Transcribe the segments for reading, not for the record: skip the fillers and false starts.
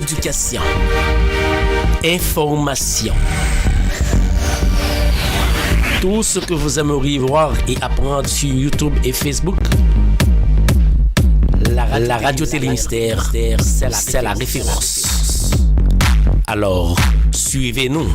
éducation, information. Tout ce que vous aimeriez voir et apprendre sur YouTube et Facebook, la radio Télémystère, c'est la référence. Alors, suivez-nous.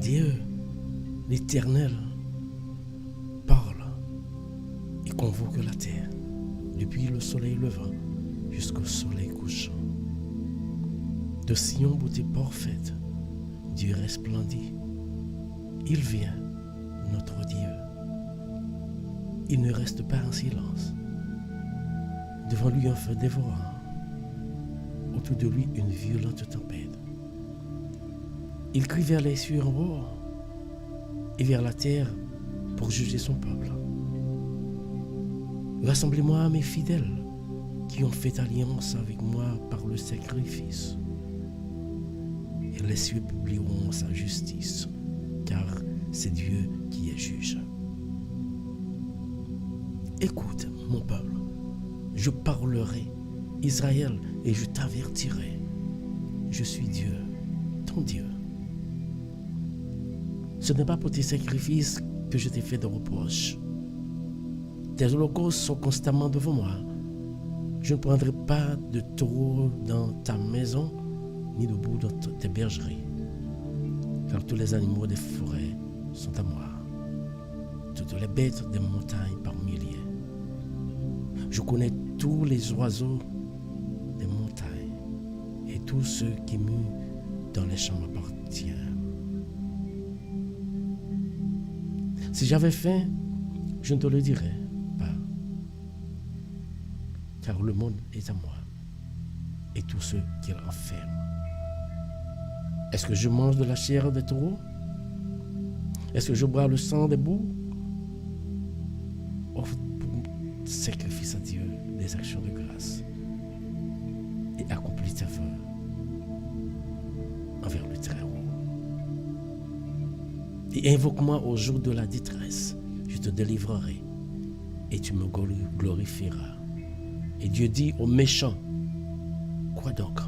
Dieu, l'Éternel, parle et convoque la terre, depuis le soleil levant jusqu'au soleil couchant. De Sion, beauté parfaite, Dieu resplendit. Il vient, notre Dieu. Il ne reste pas en silence. Devant lui un feu dévorant, autour de lui une violente tempête. Il crie vers les cieux en haut et vers la terre pour juger son peuple. Rassemblez-moi à mes fidèles qui ont fait alliance avec moi par le sacrifice. Et les cieux publieront sa justice, car c'est Dieu qui est juge. Écoute, mon peuple, je parlerai, Israël, et je t'avertirai. Je suis Dieu, ton Dieu. Ce n'est pas pour tes sacrifices que je t'ai fait de reproche. Tes holocaustes sont constamment devant moi. Je ne prendrai pas de taureau dans ta maison, ni de bouc dans tes bergeries. Car tous les animaux des forêts sont à moi. Toutes les bêtes des montagnes par milliers. Je connais tous les oiseaux des montagnes, et tous ceux qui muent dans les champs m'appartiennent. Si j'avais faim, je ne te le dirais pas, car le monde est à moi, et tous ceux qui l'enferment. Est-ce que je mange de la chair des taureaux? Est-ce que je bois le sang des boucs? Offre pour sacrifice à Dieu des actions de grâce et accomplis ta vœu envers le Très-Haut. Et invoque-moi au jour de la détresse, je te délivrerai et tu me glorifieras. Et Dieu dit aux méchants, quoi donc?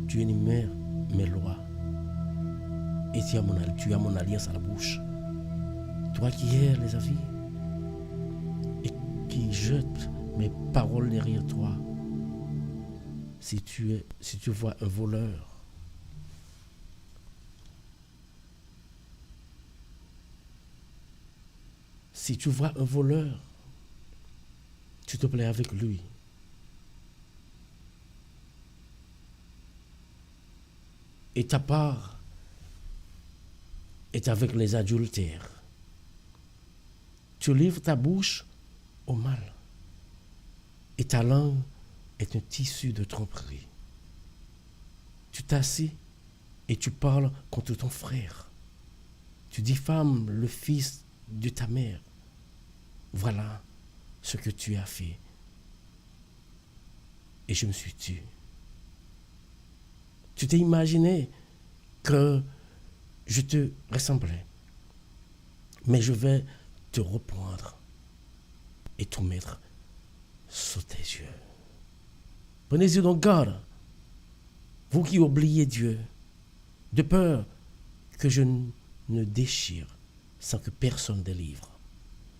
Tu énumères mes lois et tu as mon alliance à la bouche. Toi qui hais les avis et qui jettes mes paroles derrière toi. Si tu vois un voleur, si tu vois un voleur, tu te plais avec lui. Et ta part est avec les adultères. Tu livres ta bouche au mal. Et ta langue est un tissu de tromperie. Tu t'assis et tu parles contre ton frère. Tu diffames le fils de ta mère. Voilà ce que tu as fait. Et je me suis tué. Tu t'es imaginé que je te ressemblais. Mais je vais te reprendre et tout mettre sous tes yeux. Prenez-y donc garde, vous qui oubliez Dieu, de peur que je ne déchire sans que personne délivre.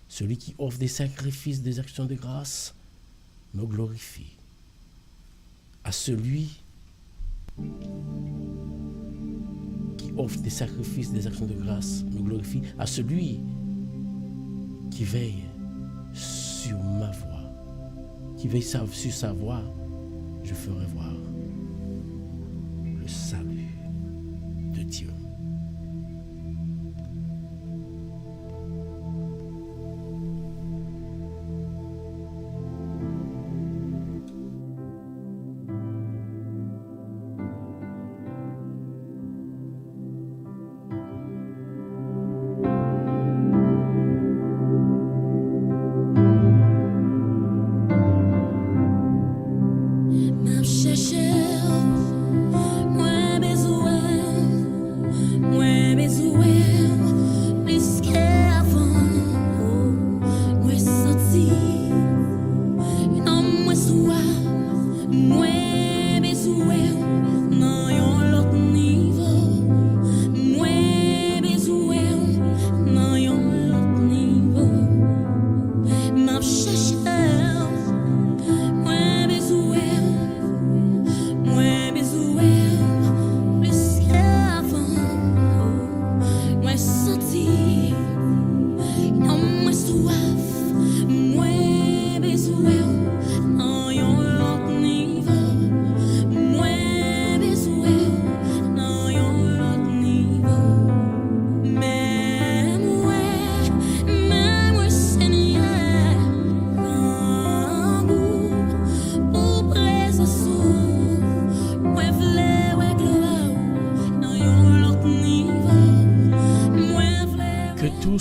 Celui qui offre des sacrifices, des actions de grâce, me glorifie. À celui qui offre des sacrifices, des actions de grâce, me glorifie. À celui qui veille sur ma voix, qui veille sur sa voix, je ferai voir le salut de Dieu.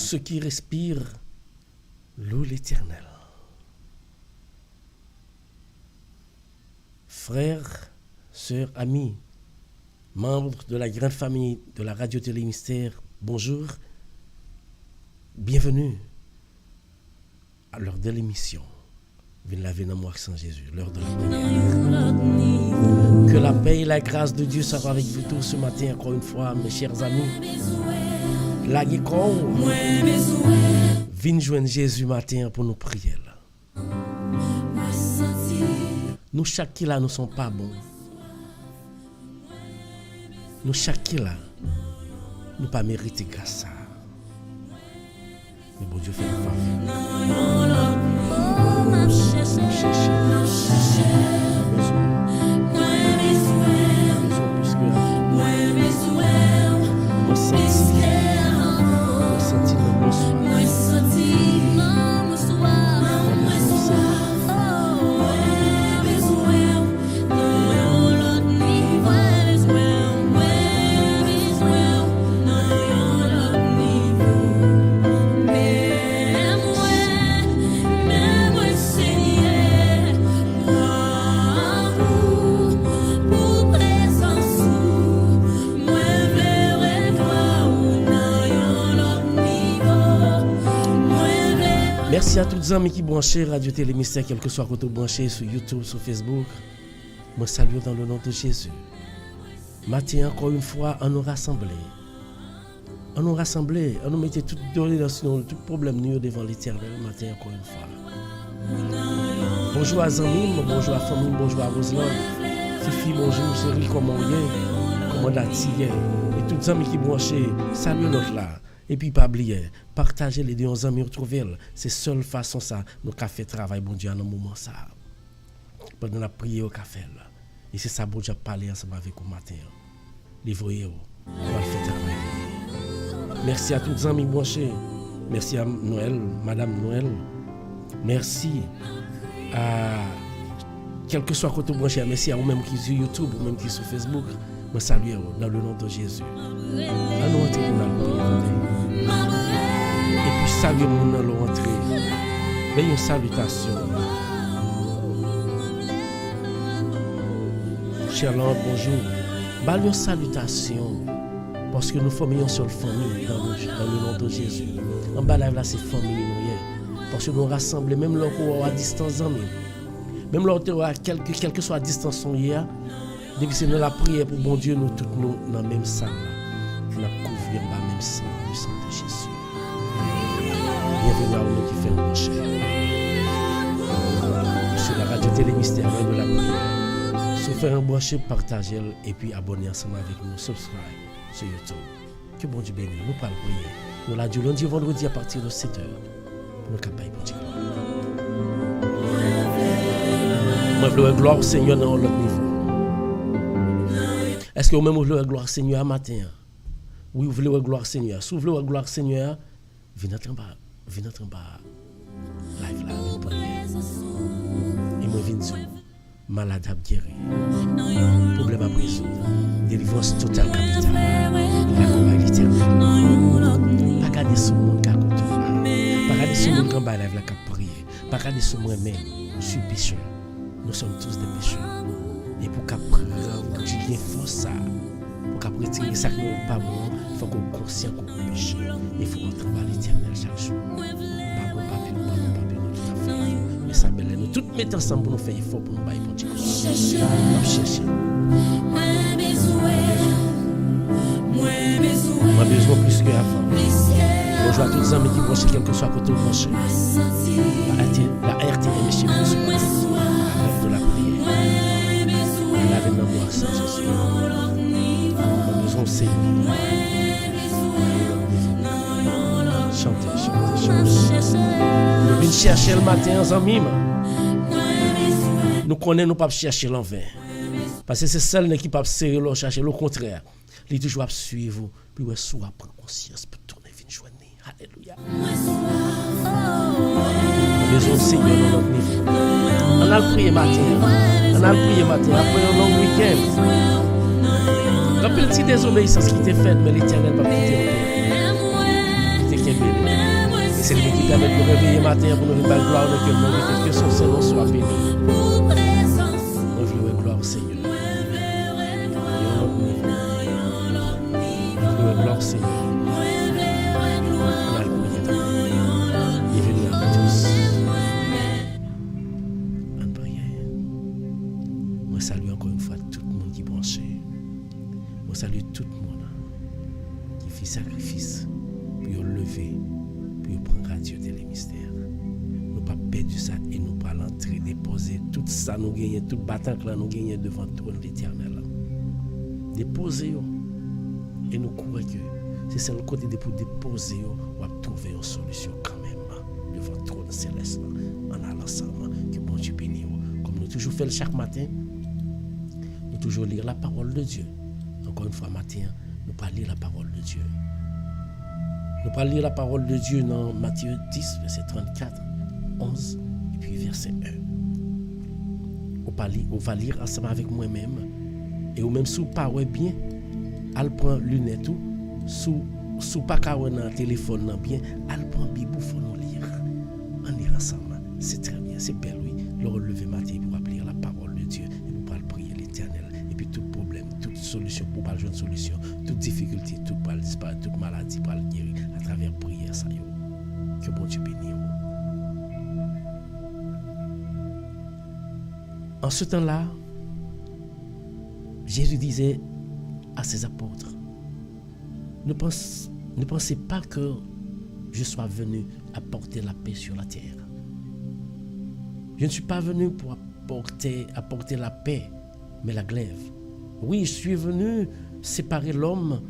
Ce qui respire loue l'Éternel. Frères, sœurs, amis, membres de la grande famille de la Radio-Télé Mystère, bonjour, bienvenue à l'heure de l'émission. Viens laver dans moi sans Jésus, l'heure de la prière. Que la paix et la grâce de Dieu soient avec vous tous ce matin, encore une fois, mes chers amis. La guécon, viens joindre Jésus matin pour nous prier. Nous chaque qui là, nous ne sommes pas bons. Nous chaque qui là, nous ne pas mériter grâce ça. Mais bon Dieu fait le faveur. Merci à tous les amis qui branchent Radio-Télé Mystère, quel que soit côté branché sur YouTube, sur Facebook. Moi salue dans le nom de Jésus. Matin encore une fois, on nous rassemble. On nous rassemble, on nous mettait toutes données dans tout problème nous devant l'Éternel. Matin encore une fois. Bonjour à Zamim, bonjour à famille, bonjour à Roselaine. Fifi, bonjour, chérie, comment vous êtes? Comment vous êtes? Et tous les amis qui branchent, salut l'autre là. Et puis, pas oublier, partager les deux amis, retrouver. C'est la seule façon ça, nous avons fait travail, bon Dieu, à un moment ça. Pendant la prière au café. Et c'est ça, bon Dieu, parler ensemble avec vous matin. Livrez-vous, on va le faire travail. Merci à tous les amis branchés. Merci à Noël, Madame Noël. Merci à quel que soit côté branché. Merci à vous-même qui sur YouTube, ou même qui sur Facebook. Je salue dans le nom de Jésus. Allons entrer dans la prière. Et puis saluons dans l'entrée. Veillons salutation. Cher Lord, bonjour. Baillons salutation. Parce que nous formons une seule famille dans le nom de Jésus. En bas là, c'est famille. Parce que nous rassemblons, même lorsqu'on est à distance. Même lorsqu'on est quelle que soit la distance, depuis que nous la prière pour bon Dieu, nous tous nous dans la même salle. Nous couvrir sublime sang, le sang de Jésus. Bienvenue à nous qui fait le prochain. Sur la radio Télé Mystère de la prière. Se faire un branché, partager et puis abonner ensemble avec nous. Subscribe sur YouTube. Que bon Dieu bénisse. Nous parlons prier. Nous la du lundi au vendredi à partir de 7h. Nous capables pour Dieu. Moi, je veux gloire au Seigneur dans l'autre niveau. Est-ce que vous-même vous voulez gloire au Seigneur à matin? Oui, vous voulez gloire au Seigneur. Si vous voulez gloire au Seigneur, venez en bas. Venez en bas. Live là, vous priez. Et moi, je viens malade à guérir. Problème à résoudre. Délivrance totale capitale. La combat l'éternel. Pas garder ce monde qui a compté là. Pas garder ce monde qui a live là qui a prié. Pas garder ce moi-même. Je suis pécheur. Nous sommes tous des pécheurs. Et pour qu'il y ait force ça, pour qu'on retirer ça qui n'est pas bon, il faut qu'on soit conscient qu'on péche. Il faut qu'on travaille l'éternel chaque jour. Pas bon papier, nous tout à fait. Mais ça belle, nous tous mettons ensemble pour nous faire effort pour nous bailler pour Dieu. On va chercher. Moi besoin plus que avant. Bonjour à tous les amis qui branchent, quel que soit côté branché. La RTM chez vous sur de la prière. Lavez nos bois sans Jésus. Nous avons besoin de Seigneur. Chantez. Nous venons chercher le matin en amis. Nous connaissons, nous pas chercher l'envers. Parce que c'est celle qui peut serrer l'eau, chercher le contraire. Il est toujours à suivre. Puis ouais, soit prendre conscience pour tourner, venir joindre. Alléluia. Nous avons besoin de Seigneur dans notre niveau. On a le prié matin. Après un long week-end. Un petit désobéissance qui t'est faite, mais l'Éternel va quitter le Père. Et c'est lui qui permet de nous réveiller matin pour nous faire gloire de Dieu, que son Seigneur soit béni. Nous voulons gloire au Seigneur. Nous voulons gloire au Seigneur. Bienvenue à tous. En prière. Moi salue encore une fois tout le monde qui est branché. Moi salue tout le monde qui fait sacrifice pour lever, pour prendre Radio Télé Mystère. Nous pas perdu ça et nous pas l'entrer, déposer tout ça nous gagner, toute bataille là nous gagner devant le trône de l'Éternel. Déposer et nous croyons que c'est le côté de pour déposer on va trouver une solution quand même devant le trône céleste en allant ensemble que bon Dieu bénisse. Comme nous toujours fait chaque matin, nous toujours lire la parole de Dieu. Encore une fois matin, nous pas lire la parole de Dieu. Nous pas lire la parole de Dieu dans Matthieu 10 verset 34, 11 et puis verset 1. On va lire ensemble avec moi-même et ou même sous parole bien, elle prend lunettes ou sous pas carrément téléphone bien, elle prend Bible pour nous lire. On lire ensemble. C'est très bien, c'est belle oui. Le relever matin pour appeler la parole de Dieu et pour pas prier l'Éternel et puis tout problème, toute solution pour pas jouer une solution, toute difficulté, toute pas disparaître, toute maladie pour le guérir à travers prière ça yo. Que bon Dieu bénisse. En ce temps-là, Jésus disait à ses apôtres, ne pensez pas que je sois venu apporter la paix sur la terre. Je ne suis pas venu pour apporter la paix, mais la glaive. Oui, je suis venu séparer l'homme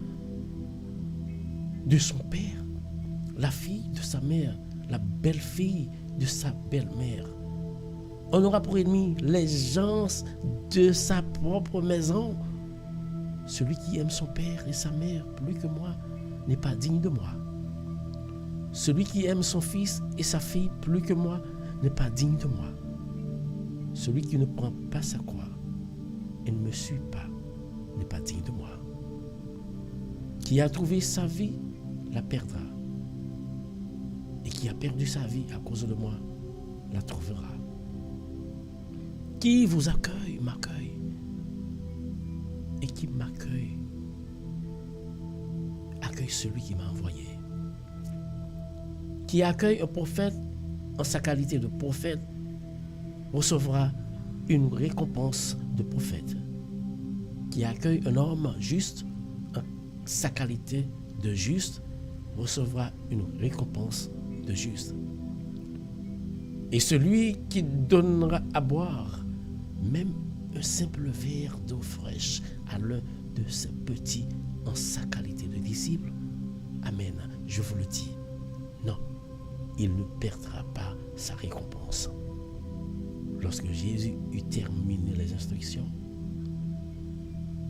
de son père, la fille de sa mère, la belle-fille de sa belle-mère. On aura pour ennemi les gens de sa propre maison. Celui qui aime son père et sa mère plus que moi n'est pas digne de moi. Celui qui aime son fils et sa fille plus que moi n'est pas digne de moi. Celui qui ne prend pas sa croix et ne me suit pas n'est pas digne de moi. Qui a trouvé sa vie la perdra. Et qui a perdu sa vie à cause de moi la trouvera. Qui vous accueille, m'accueille. Et qui m'accueille, accueille celui qui m'a envoyé. Qui accueille un prophète en sa qualité de prophète recevra une récompense de prophète. Qui accueille un homme juste en sa qualité de juste recevra une récompense de juste. Et celui qui donnera à boire même un simple verre d'eau fraîche à l'un de ses petits en sa qualité de disciple, amen, je vous le dis, non, il ne perdra pas sa récompense. Lorsque Jésus eut terminé les instructions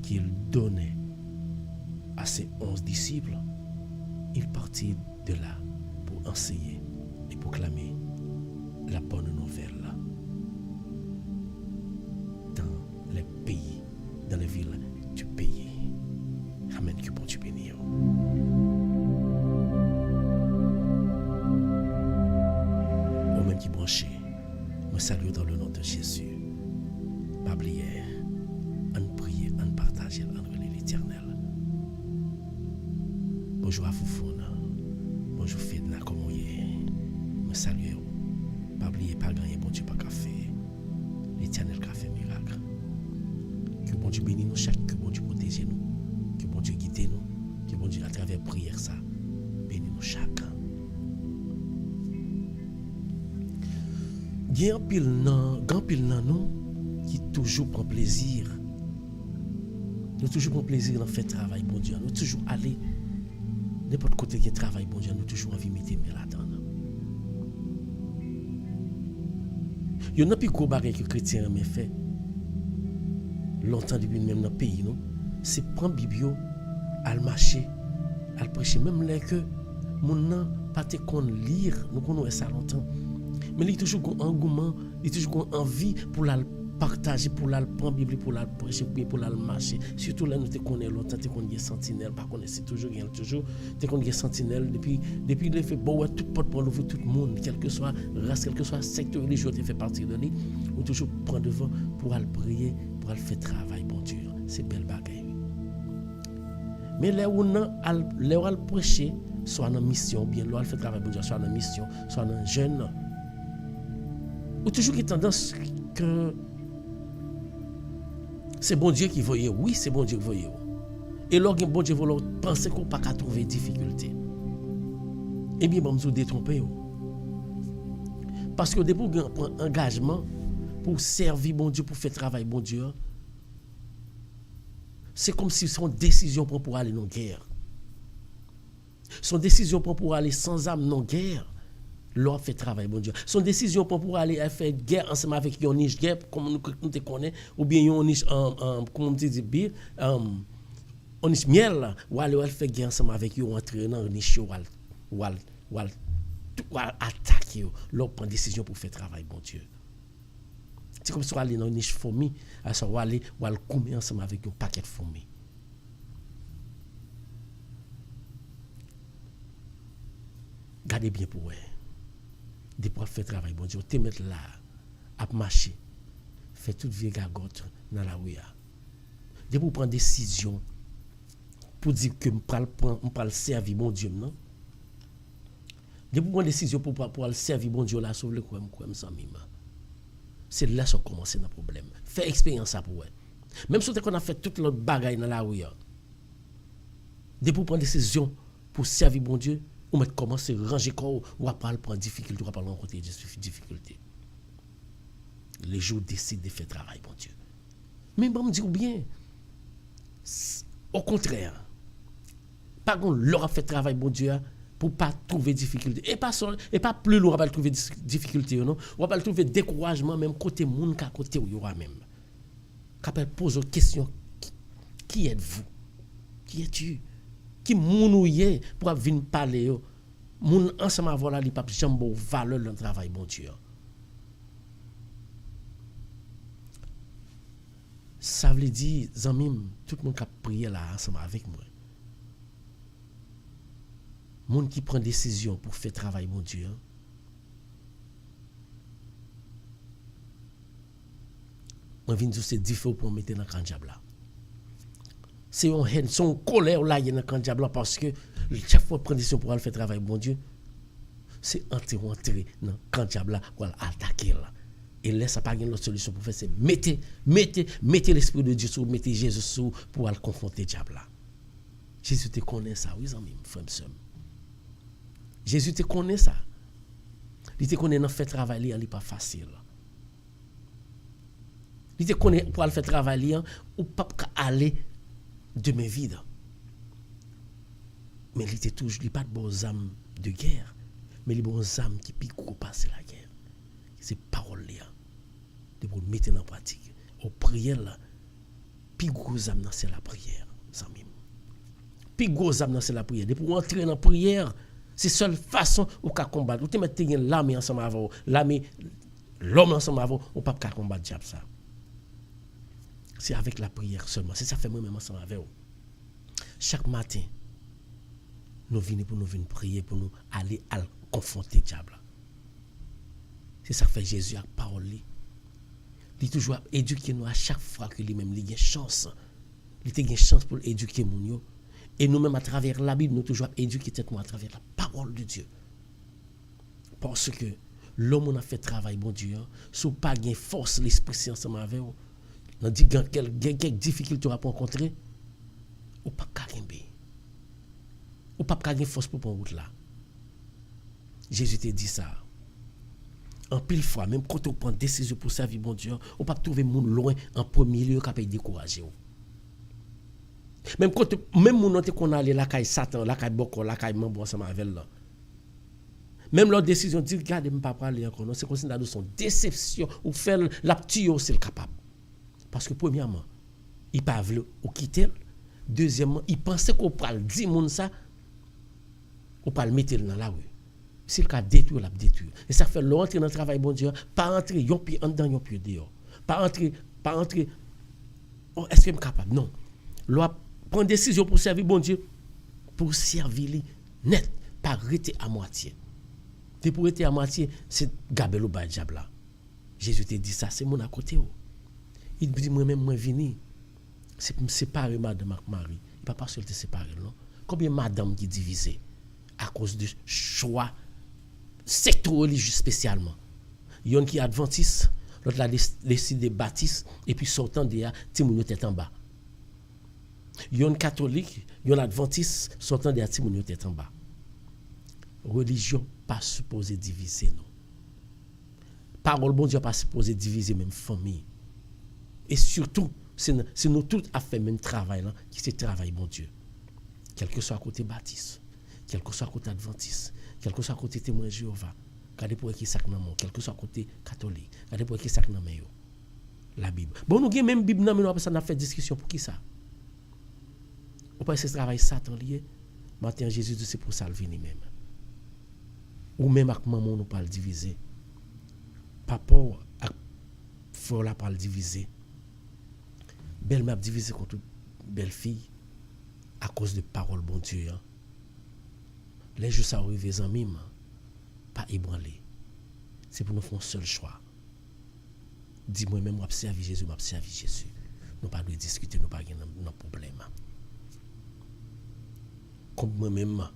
qu'il donnait à ses 11 disciples, il partit de là pour enseigner et proclamer la bonne nouvelle dans les pays, dans les villes du pays. Amen, que bon Dieu bénisse. Au même qui branché, me salue dans le nom de Jésus. Pas oublier, en prier, en partager, en relire l'Éternel. Bonjour à Foufouna. Bonjour Fedna, comment vous êtes? Me salue. Pas oublier, pas gagner, bon Dieu, pas café. L'Éternel a fait miracle. Que bon Dieu bénisse nous chaque, que bon Dieu protège nous, que bon Dieu guide nous, que bon Dieu à travers prière ça, bénisse nous chaque. Il y a un pile nan nous qui toujours prend plaisir. Nous toujours prend plaisir dans faire travail bon Dieu. Nous toujours aller n'importe côté qui travail bon Dieu, nous toujours envie de mettre là-dedans. Il y a un plus gros bagage que les chrétiens ont fait longtemps depuis même dans le pays, c'est prendre Bible, à le marcher, à le prêcher. Même là que mon nom pas te qu'on lire, nous connaissons ça longtemps. Mais il y a toujours un engouement, il y a toujours une envie pour la partager, pour la prendre Bible, pour la prêcher, pour la marcher. Surtout là, nous te connaissons longtemps, te connaissons sentinelle, par contre, c'est toujours, te connaissons sentinelle, depuis il fait bon, tout porte pour l'ouvrir tout le monde, quel que soit race, quel que soit secteur religieux, tu fait partie de lui, ou toujours prendre devant pour aller prier, pour aller faire travail, bon Dieu. C'est belle bagaille. Mais là où on a prêcher, soit dans mission, bien là, on fait travail, bon Dieu, soit dans mission, soit dans jeune. Ou toujours qui tendance que c'est bon Dieu qui voyait, oui, c'est bon Dieu qui voyait. Et lorsque bon Dieu veut penser qu'on n'a pas trouver difficulté. Eh bien, bon, nous détromper. Parce que depuis qu'on prend engagement pour servir bon Dieu, pour faire travail bon Dieu, c'est comme si son décision pour aller dans la guerre. Son décision pour aller sans âme dans la guerre. L'on fait travail, bon Dieu. Son décision pour aller faire guerre ensemble avec une niche guerre, comme nous te connaissons, ou bien une niche, comme on dit, on niche miel, ou aller faire guerre ensemble avec eux, entrer dans une niche, ou attaquer, l'on prend décision pour faire travail, bon Dieu. C'est comme si on allait dans une niche fourmi, on aller coumer ensemble avec un paquet de fourmis. Gardez bien pour eux. Des pour faire travail, bon Dieu, te mettre là, à marcher, faire toute vieille gagotte dans la rue. Des pour prendre décision, pour dire que on parle servir bon Dieu, non? Des pour prendre décision pour le servir bon Dieu là, sauver le quoi sans mime. C'est là que ça commence le problème. Faire expérience ça pour eux. Même si on a fait toute l'autre bagaille dans la rue, des pour prendre décision pour servir bon Dieu, ou mettre commencer à ranger corps ou à pas prendre difficulté ou à pas rencontrer des difficultés. Les jours décident de faire travail, bon Dieu. Mais bon, me dire bien, au contraire, pas qu'on leur a fait travail, bon Dieu, pour pas trouver difficulté. Et pas plus lourd, on va pas trouver difficulté, non? On va pas trouver découragement, même côté monde, qu'à côté où il y aura même. Quand elle pose une question, qui êtes-vous? Qui es-tu? Qui mounouye pour venir parler moun ensemble avoir la li pas jambe valeur dans travail bon Dieu. Ça veut dire zanmim tout le monde qui prier là ensemble avec moi. Monde qui prend décision pour faire travail bon Dieu. On vient dire c'est difficile pour mettre dans le diable là. C'est une haine, son colère là, il y a dans le diable parce que chaque fois prendre décision pour aller faire travail, bon Dieu, c'est entrer dans le diable là pour attaquer là. Et là, ça n'a pas de solution pour faire, c'est mettez l'Esprit de Dieu sur, mettez Jésus sur pour aller confronter le diable là. Jésus te connaît ça, oui, amis, frère, sœur. Jésus te connaît ça. Il te connaît dans fait travail, il n'est pas facile. Il te connaît pour aller faire travail, ou pas aller demain vide. Mais il était toujours, il n'est pas de bons âmes de guerre, mais les bons âmes qui piquent pour passer la guerre. C'est parole-là. De pour mettre en pratique. Au prière, là, plus gros âme, c'est la prière. Plus gros âme, c'est la prière. De pour entrer dans la prière, c'est la seule façon où on peut combattre. Ou te mettre l'âme ensemble avec vous, l'homme ensemble avec vous, on ne peut pas combattre diable ça. C'est avec la prière seulement. C'est ça fait moi-même ensemble avec vous. Chaque matin, nous venons pour nous venir prier, pour nous aller à confronter le diable. C'est ça que fait Jésus avec la parole. Il toujours éduquer nous à chaque fois que lui-même il a une chance. Il a une chance pour éduquer nous. Et nous-mêmes à travers la Bible, nous toujours éduquer nous à travers la parole de Dieu. Parce que l'homme a fait travail, bon Dieu, si pas de force, l'Esprit Saint ensemble avec vous, dans quelques difficultés tu vas rencontrer, ou pas de ou pas de force pour prendre route là. Jésus te dit ça. En pile fois, même quand on prend décision pour servir bon Dieu, on ne peut pas trouver moun loin en premier lieu qui peut décourager. Même quand même moun qu'on allait la caille Satan, la caille Boko, la caille Mambo ensemble avec là. Même leur décision dit regardez me pas parler encore, non, c'est considéré son déception ou faire la petite c'est capable. Parce que premièrement, il pas veut ou quitter. Deuxièmement, il pensait qu'on parle 10 moun ça ou pas le mettre dans la rue. S'il a détruit, la détruit. Et ça fait l'entrer dans le travail, bon Dieu, pas entrer, yon pied en dedans, yon pied dehors. Pas entrer, oh, est-ce que je suis capable? Non. L'on prend décision pour servir, bon Dieu, pour servir net, pas rester à moitié. Et pour rester à moitié, c'est Gabel ou Diable. Jésus te dit ça, c'est mon à côté. Il dit, moi-même, moi, vini. C'est pour me séparer, madame et Marie. Il ne peut pas se séparer, non? Combien de madame qui divisées à cause du choix secteur religieux spécialement. Il y en a qui est adventiste, l'autre a décidé baptiste, et puis sortant de là, Timounio tête en bas. Il y en a catholique, il y en a adventiste, sortant de là, Timounio tête en bas. Religion pas supposée diviser, non. Parole bon Dieu pas supposée diviser même famille. Et surtout, c'est nous tous à faire même travail là, qui c'est travail bon Dieu. Quel que soit côté baptiste, quel que soit côté adventiste, quel que soit côté témoin de Jéhovah, regardez pour qui ça nan, quel que soit côté catholique, regardez pour qui ça nan yo. La Bible. Bon nous avons même Bible nan mais nous ça n'a fait discussion pour qui ça. On pense que ce travail Satan lié. Matin Jésus dit c'est pour ça le venir même. Ou même avec maman nous pas le diviser. Papa avec frère là pas le diviser. Belle m'a divisé contre belle fille à cause de parole bon Dieu. Hein. Les jours ça arrive les amis, pas ébranler. C'est pour nous faire un seul choix. Dis-moi même, moi servir Jésus, moi servir Jésus. Nous pas de discuter, nous pas de problème. Comme moi-même,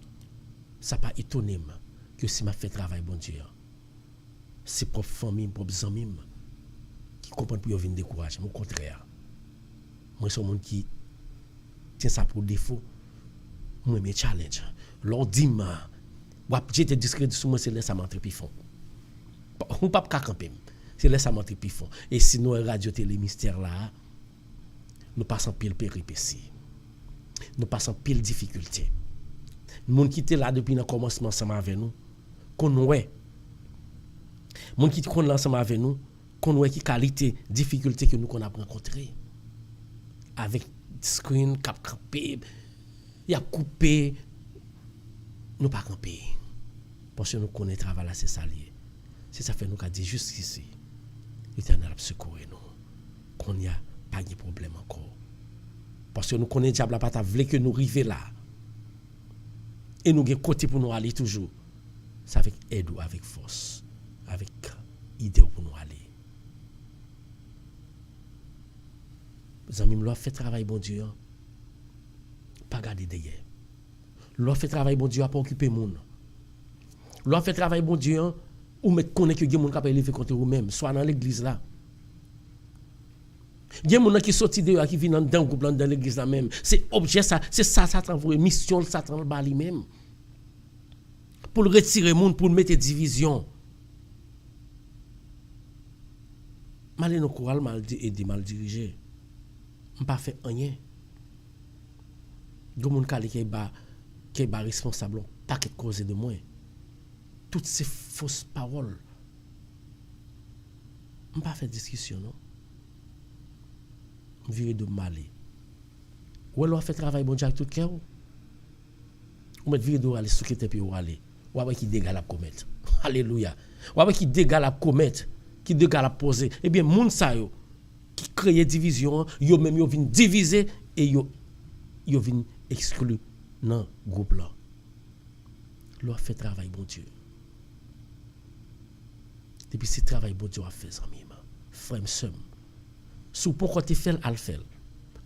ça pas étonné que si m'a fait travail bon Dieu, c'est propre famille, propres amis qui comprennent pour venir décourager. Au contraire, moi c'est un monde qui tient ça pour défaut. Moi mes challenge. L'on dit ma j'étais discret sur moi c'est laisse ça m'entrer pifon. On pas camper. C'est laisse ça m'entrer pifon. Et sinon radio télé mystère là nous passons pile péripéties. Nous passons pile difficultés. Moun qui était là depuis le commencement ensemble avec nous, qu'on ouais. Moun qui était là ensemble avec nous, qu'on ouais qui qualité, difficulté que nous qu'on a rencontré avec screen cap campé, il a coupé nous pas camper. Parce que nous connaissons le travail là c'est ça lié. C'est ça fait nous qu'a dit jusqu'ici. L'Éternel a secouru nous. Qu'on y a pas de problème encore. Parce que nous connaissons diable pas ta voulu que nous arriver là. Et nous avons côté pour nous aller toujours. C'est avec aide ou avec force, avec idée pour nous aller. Les amis, nous fait travail bon Dieu. Pas garder derrière. Nous fait travail bon Dieu pas occuper monde. Nous fait travail bon Dieu ou mettre connaître que monde capable lever contre vous même, soit dans l'église là. Il y a des gens qui sortent de qui viennent dans le groupe, dans l'église là même. C'est objet ça, c'est ça Satan veut, mission Satan le bas lui-même. Pour le retirer le monde, pour le mettre divisision. Mal nos chorales mal aidé, mal dirigé. On pas fait rien. Il y a des gens qui sont responsables, pas de cause de moi. Toutes ces fausses paroles. On pas fait discussion, non? On vire de mal. Ou alors on fait travail bon Dieu avec tout cœur. Ou mettre vire de aller sous qui puis ou aller. Ou avec qui dégâts la commettre. Alléluia. Ou avec qui dégâts la commettre, qui dégâts la poser. Eh bien moun sa yo qui crée division, yo même yo vinn diviser et yo vinn exclure dans groupe là. L'on fait travail bon Dieu. Depuis ce travail bon Dieu a fait amis, frère sœur. Sous pourquoi tu fais al fait.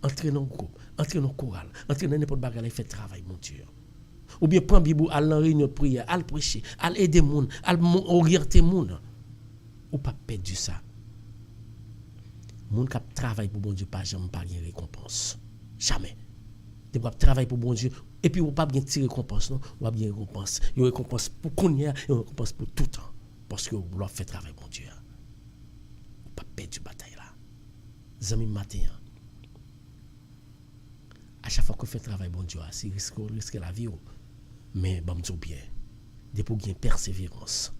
Entrer dans groupe, entrer dans chorale, entrer dans n'importe bagarre, fait travail mon Dieu. Ou bien prendre Bible, aller dans réunion de prière, aller prêcher, aller aider moun, aller orienter moun. Ou pas perdre ça. Moun qui travaille pour bon Dieu pas jamais pas gain récompense. Jamais. Tu dois travailler pour bon Dieu et puis ou pas bien tirer récompense non, ou pas bien récompense. Une récompense pour connaître et une récompense pour tout temps parce que vous doit faire travail bon Dieu. Ou pas perdre du bataille là. Zami matin. À chaque fois que vous faites travail bon Dieu, c'est risque la vie mais bon Dieu bien. Depuis vous gain persévérance.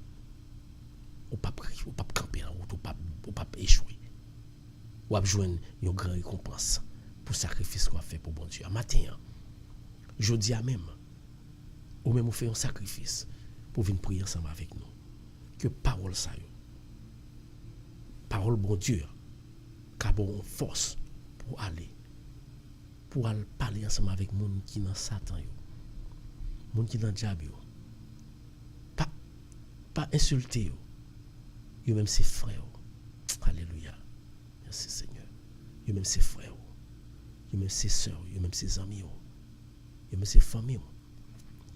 Ou pas camper en route, ou pas échouer. Ou pas joindre une grande récompense pour le sacrifice qu'on a fait pour bon Dieu. Matin, je dis à même, ou même on fait un sacrifice pour venir prier ensemble avec nous. Que parole ça, parole bon Dieu, qu'a bon force pour aller parler ensemble avec les gens qui dans Satan, les gens qui dans le diable, pas insulter, yo même ses frères. Alléluia. Merci Seigneur. Yo même ses frères. Yo même ses sœurs, yo même ses amis. Yo même ses familles.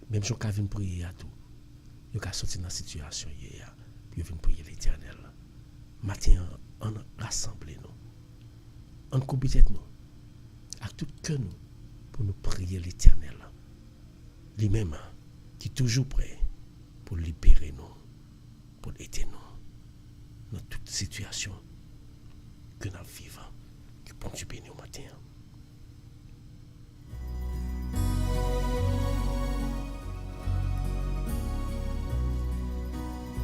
Même si on vient prier à tout. Yo ka sorti dans la situation hier. Puis yo vient prier l'Éternel. Matin on rassemble nous. On coupe tête nous. À tout cœur nous pour nous prier l'Éternel. Lui-même qui est toujours prêt pour libérer nous, pour aider nous dans toute situation que nous vivons. Que bon Dieu bénisse au matin.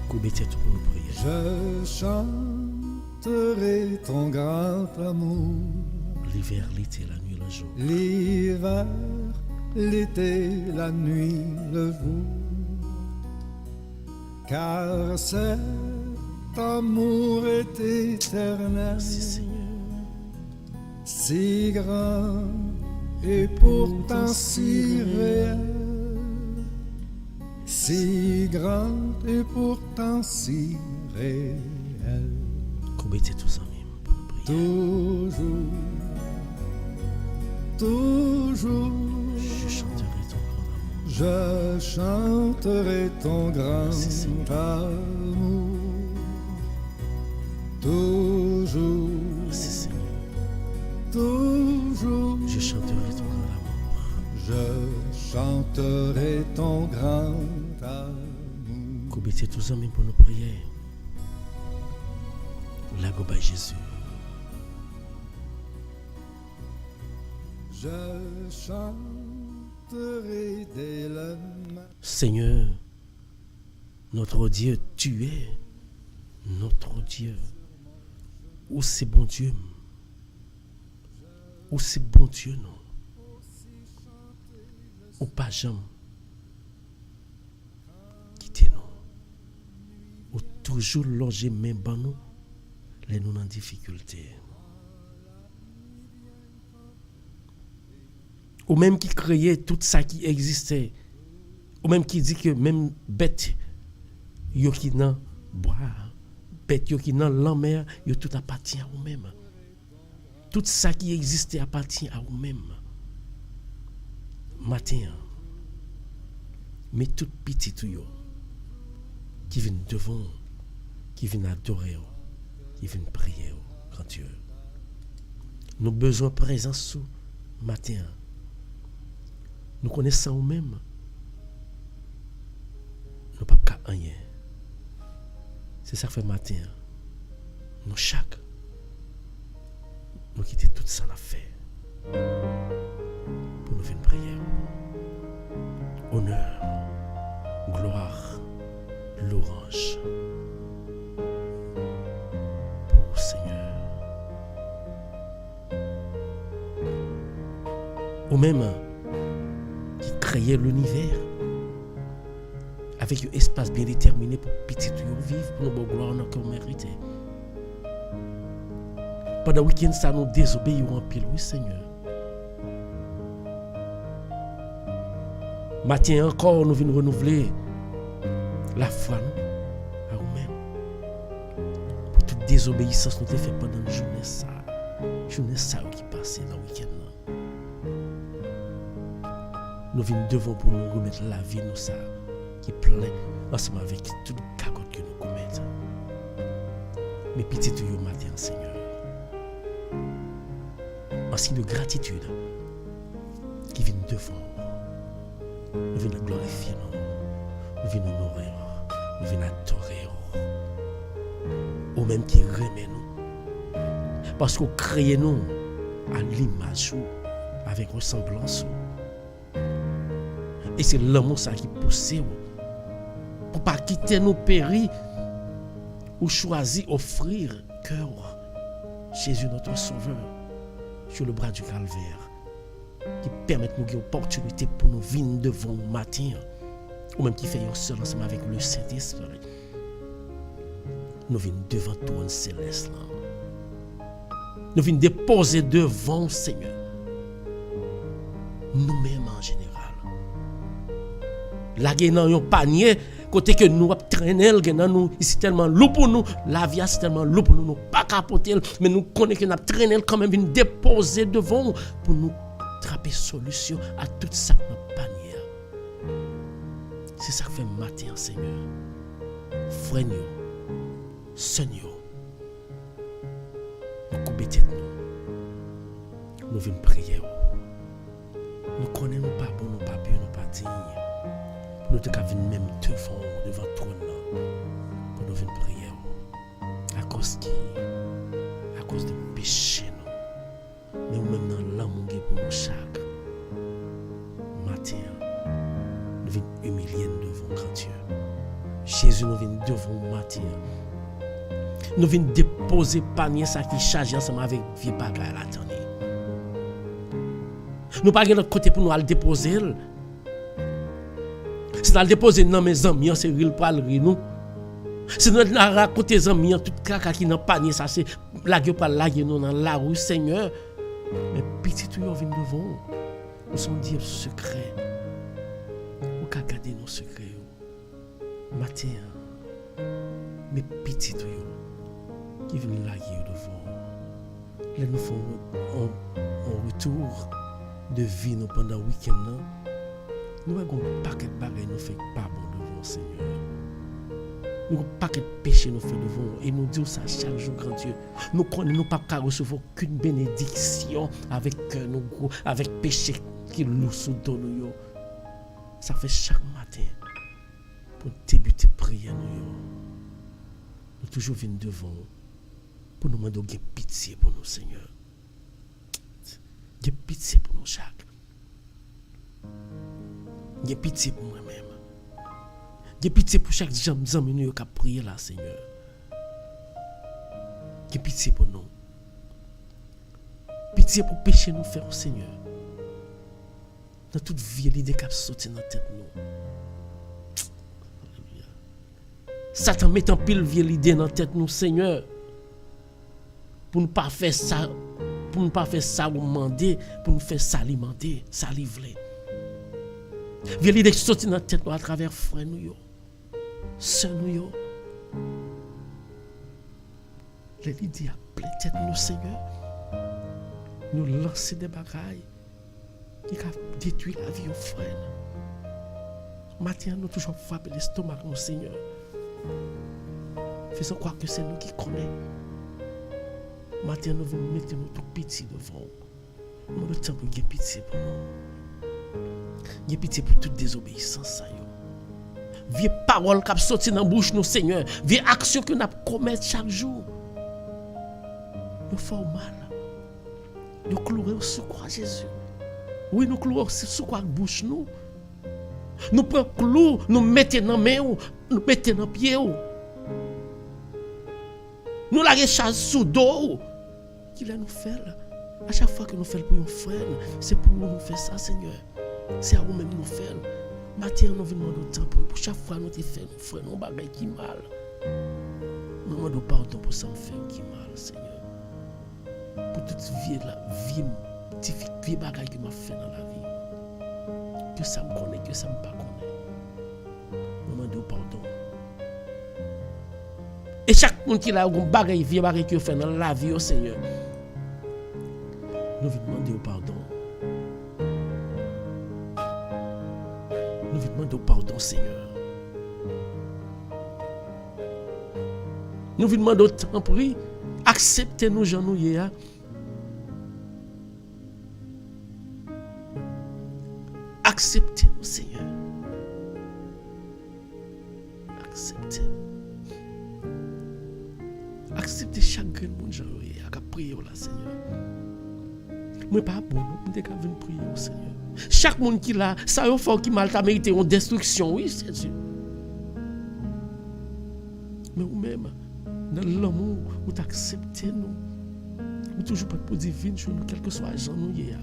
Coubez-tête pour nous prier. Je chanterai ton grand amour. L'hiver, l'été, la nuit, le jour. L'hiver, l'été, la nuit, le jour. Car cet amour est éternel. Merci Seigneur. Si grand et pourtant si réel. Si grand et pourtant si réel. Coubez-tête tous ensemble pour nous prier. Toujours, toujours, Je chanterai ton grand amour. je chanterai ton grand Merci, Seigneur. amour. Toujours, Merci Seigneur. toujours, Je chanterai ton grand amour. je chanterai ton grand amour. Coubez-tête tous ensemble pour nous prier. La goba Jésus. Je chanterai dès le matin. Seigneur, notre Dieu, tu es notre Dieu. Où c'est bon Dieu? Où c'est bon Dieu, non? Ou pas jamais quitter nous? Ou toujours loger même dans nous, les nous en difficulté? Ou même qui créait tout ça qui existait? Ou même qui dit que même bête, yo qui nan bois, bête yo qui nan la mer, yo tout appartient à vous-même. Tout ça qui existait appartient à vous-même. Matin, mais tout petit tout yo qui viennent devant, qui viennent adorer, qui viennent prier, grand Dieu. Nous avons besoin de présence sous matin. Nous connaissons nous-mêmes. Nous n'avons pas rien. C'est ça que fait matin. Nous chaque. Nous quittons tout ça à faire. Pour nous faire une prière. Honneur, gloire, louange. Pour le Seigneur. Ou même qui créait l'univers avec un espace bien déterminé pour petit vivre, pour nos gloire qu'on mérite. Pendant le week-end, ça nous désobéit en pile, oui Seigneur. Matin encore, nous venons renouveler la foi à nous-mêmes. Pour toute désobéissance, nous avons fait pendant une journée ça. Journée ça qui passait dans le week-end. Nous venons devant pour nous remettre la vie, nous ça, qui est plein ensemble avec toute cagotte que nous commettons. Mais pitié de vous matin, Seigneur. En signe de gratitude, qui vient devant nous. Nous venons glorifier nous. Nous venons honorer nous. Nous venons adorer nous. Ou même qui remet nous. Parce qu'on crée nous à l'image avec ressemblance. Et c'est l'amour ça qui pousse pour pas quitter nos péris ou choisir offrir cœur Jésus notre Sauveur sur le bras du calvaire qui permet nous une opportunité pour nous venir devant le matin ou même qui fait un seul ensemble avec le Saint-Esprit. Nous venons devant ton céleste là. Nous venons déposer devant le Seigneur nous-mêmes en général. La guerre dans un panier, côté que nous traîner, nous ici tellement lourd pour nous, la vie c'est tellement lourd pour nous, nous pas capoter, mais nous connaissons que nous traîner quand même une déposer devant pour nous trapper solution à tout ça dans panier. C'est ça que fait matin, Seigneur. Frère nous, Seigneur, nous coupons tête nous. Nous venons prier. Nous connaissons pas bon, nous pas bien, nous pas dignes. Nous devons venir même devant le trône pour nous venir prier. À cause de péché. Mais même dans l'amour pour nous chaque matin, nous venons humilier devant grand Dieu. Jésus nous vient devant matin. Nous venons déposer panier ça qui charge ensemble avec vieux bagages à l'attendre. Nous pas de l'autre côté pour nous aller déposer. Si nous allons déposer dans mes amis, c'est real pour aller nous. Si nous allons raconter les amis, tout caca qui dans panier, ça c'est laguer pas laguer nous dans la rue, Seigneur. Mais petit tout vient devant. Nous sommes dire secret. Ou qu'à garder nos secrets. Matin, mais petit tout qui vient laguer devant. Là nous faisons un retour de vie nous pendant le week-end. Nous avons un paquet de bagages nous fait pas bon devant Seigneur. Nous avons un paquet de péchés nous fait devant et nous disons ça chaque jour, grand Dieu. Nous connaissons pas qu'à recevoir qu'une bénédiction avec nous gros, avec péché qui lourd sous nous. Ça fait chaque matin pour débuter prière nous toujours venons devant pour nous demander pitié pour nous, Seigneur. J'ai pitié pour nous chaque. J'ai pitié pour moi-même. J'ai pitié pour chaque jambe qui a prié là, Seigneur. J'ai pitié pour nous. Pitié pour pécher nous faire, Seigneur. Dans toute vie, l'idée qui a sauté dans la tête nous. Satan met en pile vieille idée dans la tête nous, Seigneur. Pour ne pas faire ça. Pour ne pas faire ça ou demander, pour nous faire s'alimenter, s'alivrer. Vieille l'idée qui sortit dans la tête à travers frère nous, sœur nous. L'idée a plein tête nous, Seigneur. Nous lancer des bagailles qui a détruit la vie aux frères. Matin, nous toujours frapper l'estomac, nous, Seigneur. Faisons croire que c'est nous qui connaissons. Matin, nous venons mettre nous tout petit devant. Nous le temps pour gagner pitié pour nous. Gagner pitié pour toute désobéissance. Vieille parole qui a sorti dans la bouche nous, Seigneur. Vieille action que nous commettons chaque jour. Nous faisons mal. Nous clouons sous croix Jésus. Oui, nous clouons sous croix bouche nous. Nous prenons clou, nous mettons dans main, nous mettons dans pied. Nous la recharge sous dos. Qu'il a nous fait là. À chaque fois que nous faisons pour un frère, c'est pour nous faire ça, Seigneur. C'est à vous-même nous faire. Matin, nous venons demander temps pour chaque fois nous te fait, nous frère, nous bagaille qui mal. Nous demandons pardon pour ça, nous fait qui mal, Seigneur. Pour toute vie, la vie, vie bagaille qui m'a fait dans la vie. Que ça me connaît, que ça me pas connaît. Nous demandons pardon. Et chaque monde qui a un bagaille, vie bagaille qui fait dans la vie, au Seigneur. Nous vous demandons pardon. Nous vous demandons pardon, Seigneur. Nous vous demandons tant prix. Acceptez-nous, Jean-Nouye. Acceptez-nous, Seigneur. Acceptez-nous. Acceptez chaque grain de monde, Jean-Nouye. À prier, là, Seigneur. Moi, pas bon, nous devons venir prier au Seigneur. Chaque monde qui l'a, ça y fait qui mal t'a mérité une destruction, oui, c'est sûr. Mais vous-même, dans l'amour, vous t'acceptez nous. Vous toujours pas pour divine sur nous, quel que soit Jean nous hier.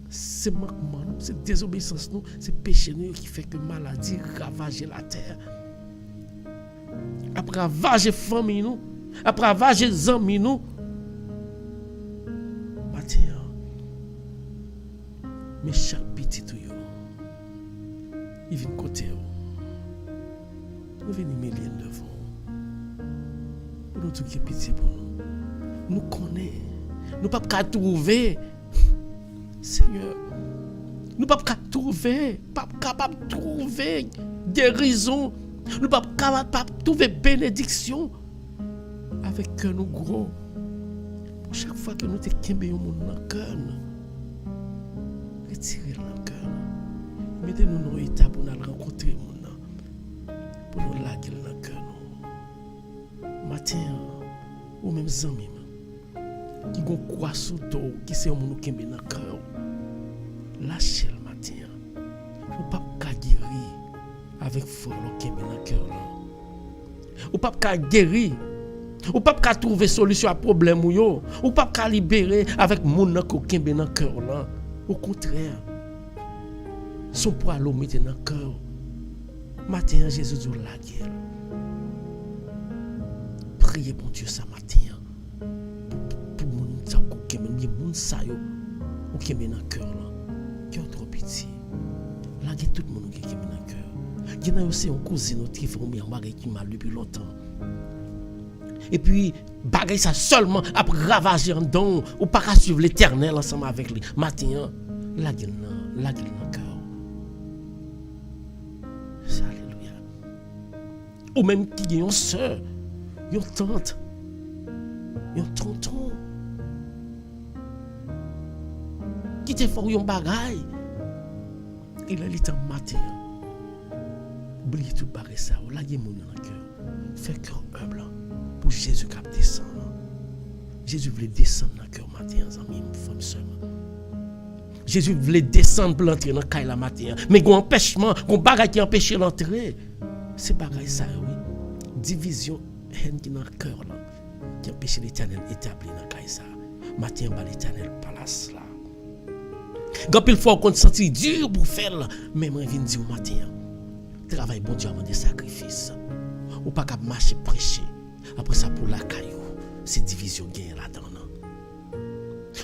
C'est manquement, c'est désobéissance nous, c'est péché nous qui fait que maladie ravage la terre. Après ravager famille nous, après ravager amis nous. Mais chaque petit tout il vient côté nous venons mêler devant pour nous tout qui pitié pour nous nous connaissons nous pas trouver Seigneur nous pas trouver pas capable trouver guérison nous pas capable trouver bénédiction avec cœur nous gros pour chaque fois que nous te kembe au monde dans cœur retirez le cœur. Mettez-nous dans l'état pour nous rencontrer, pour nous laguer le cœur. Matin, ou même amis, qui ont quoi sous dos, qui sont nous qui sont dans le cœur. Lâchez le matin. Ou pas guérir avec foi qui est dans le cœur. Ou pas guérir. Ou pas trouver solution à problème ou pas libérer avec mon qui est dans le cœur. Au contraire, son poids l'eau mette dans le cœur. Matin, Jésus dit la guerre. Priez pour Dieu ça matin. Pour mon temps qui est mon sayo ou qui est dans le cœur. Cœur trop petit. Là, il y a tout le monde qui est dans le cœur. Il y a aussi un cousin qui fait un bagage qui mal depuis longtemps. Et puis, bagay ça seulement après ravager en don ou pas qu'à suivre l'éternel ensemble avec lui. Matin, la gueule dans le cœur. Alléluia. Ou même qui est une soeur, une tante, un tonton, qui te fait un bagay. Il a l'état matin. Oubliez tout bagay ça. La gueule dans le cœur. Fais cœur humble. Pour Jésus qui descend. Jésus voulait descendre dans le cœur matin, amis, femme seulement. Jésus voulait descendre pour l'entrer dans le cœur la matin. Mais il y a un empêchement, il y a un bagage qui empêche l'entrée. C'est bagage ça, oui. Division, haine qui est dans le cœur, là, qui empêche l'éternel établi dans le cœur ça. Matin, il y a l'éternel place là. Quand il faut qu'on se sente dur pour faire, mais moi, je viens dire au matin, travail bon Dieu, des sacrifices. Ou pas qu'à marcher prêcher. Après ça, pour la caillou, c'est division gain là-dedans.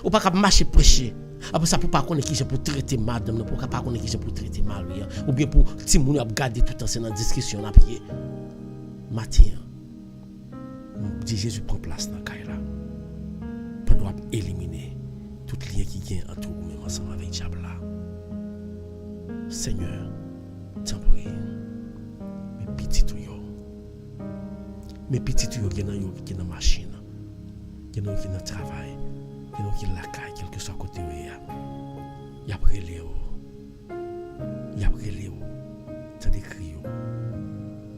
Ou pas qu'à marcher prêcher. Après ça, pour pas connaître qui j'ai pour traiter madame, pour pas connaître qui j'ai pour traiter mal, ou bien pour Timoun a garder tout le temps, c'est dans la discussion à pied. Matin, dit Jésus prend place dans la caille là. Pour nous éliminer tout lien qui vient entre nous même ensemble avec diable là. Seigneur, t'en prie, mes petits tuyaux. Mais petit yo qui dans machine, qui dans qui dans travail, qui dans qui la caille quelque soit côté y a brûlé y a brûlé t'as des cris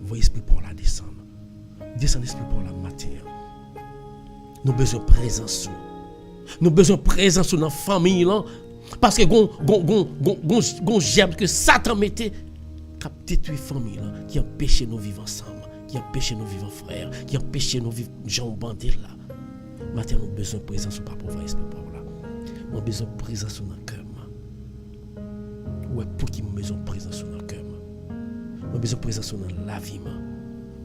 voyez esprit pour la descendre esprit pour la matin. Nous besoin présence nous besoin présence dans la famille là parce que gon germe que Satan mettait qui a détruit la famille là, qui empêche nous vivre ensemble, qui empêche nous vivre frères, qui empêche nous vivre gens bandés là. Maintenant nous besoin présence pas pour voir esprit pour là. Nous besoin présence dans le cœur. Ouais pour qui nous besoin présence dans le cœur. Nous besoin présence dans la vie.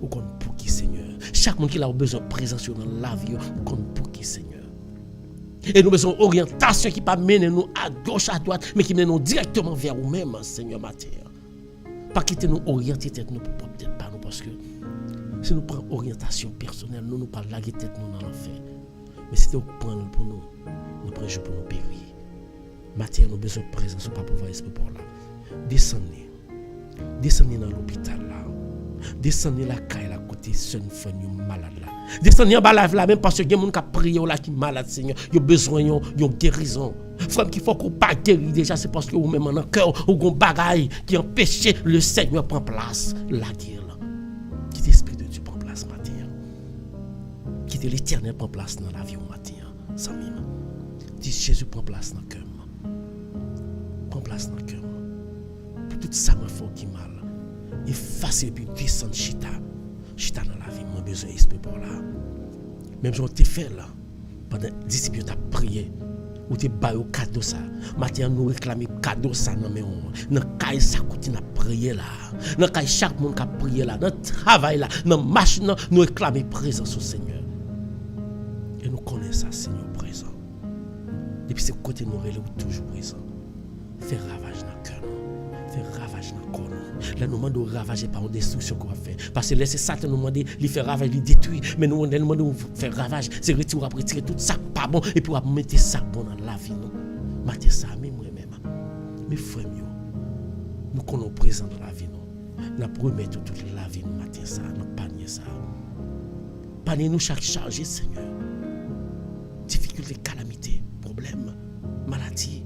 Ou qu'on pour qui Seigneur. Chaque monde qui a besoin de présence dans la vie, ou qu'on pour qui Seigneur. Et nous besoin orientation qui pas mener nous à gauche à droite, mais qui mène nous directement vers nous-mêmes, Seigneur matin. Pas quitter nous orienter tête nous peut-être pas nous parce que si nous prenons orientation personnelle, nous pas laguer tête nous dans l'enfer. Mais si nous prenons pour nous prenons jour pour nous périr. Matin nous besoin de présence pas pouvoir esprit pour là. Descendez dans l'hôpital là. Descendez la caille là côté jeune femme malade là. Descendez en bas là même parce que y a monde qui prié là qui malade Seigneur, il a besoin yon guérison. Frère qu'il faut qu'on pas guéri déjà c'est parce que vous même dans cœur ou gon bagaille qui empêche le Seigneur prend place la guerre là. Qui l'esprit de Dieu prend place matin. Qui l'Éternel prend place dans la vie au matin sans même. Dis Jésus prend place dans le cœur. Prend place dans le cœur. Pour tout ça me faut qui mal. Effacer puis descendre chita dans la vie, moi besoin d'esprit pour là. Même si on te fait là, pendant 10 minutes à prier, ou te bail au cadeau ça. Maintenant nous réclamer cadeau ça dans mais dans caille ça continue à prier là. Dans caille chaque monde qui a prié là, dans travail là, dans machine nous réclamer présence au Seigneur. Et nous connaissons ça Seigneur présent. Depuis ce côté nous relève toujours présent. Faire ravage dans le cœur. Faire ravage dans le corps. Là, nous demandons de ravager par une destruction qu'on va faire. Parce que laisser Satan nous demander de faire ravage, de détruire. Mais nous demandons de faire ravage. C'est retirer, retirer tout ça pas bon. Et puis, mettre ça bon dans la vie. Nous mettez ça, même moi-même. Mais frère, nous connaissons présent dans la vie. Nous promettons toute la vie. Nous mettons ça, nous panier ça. Panier nous chaque chargé, Seigneur. Difficulté, calamité, problème, maladie.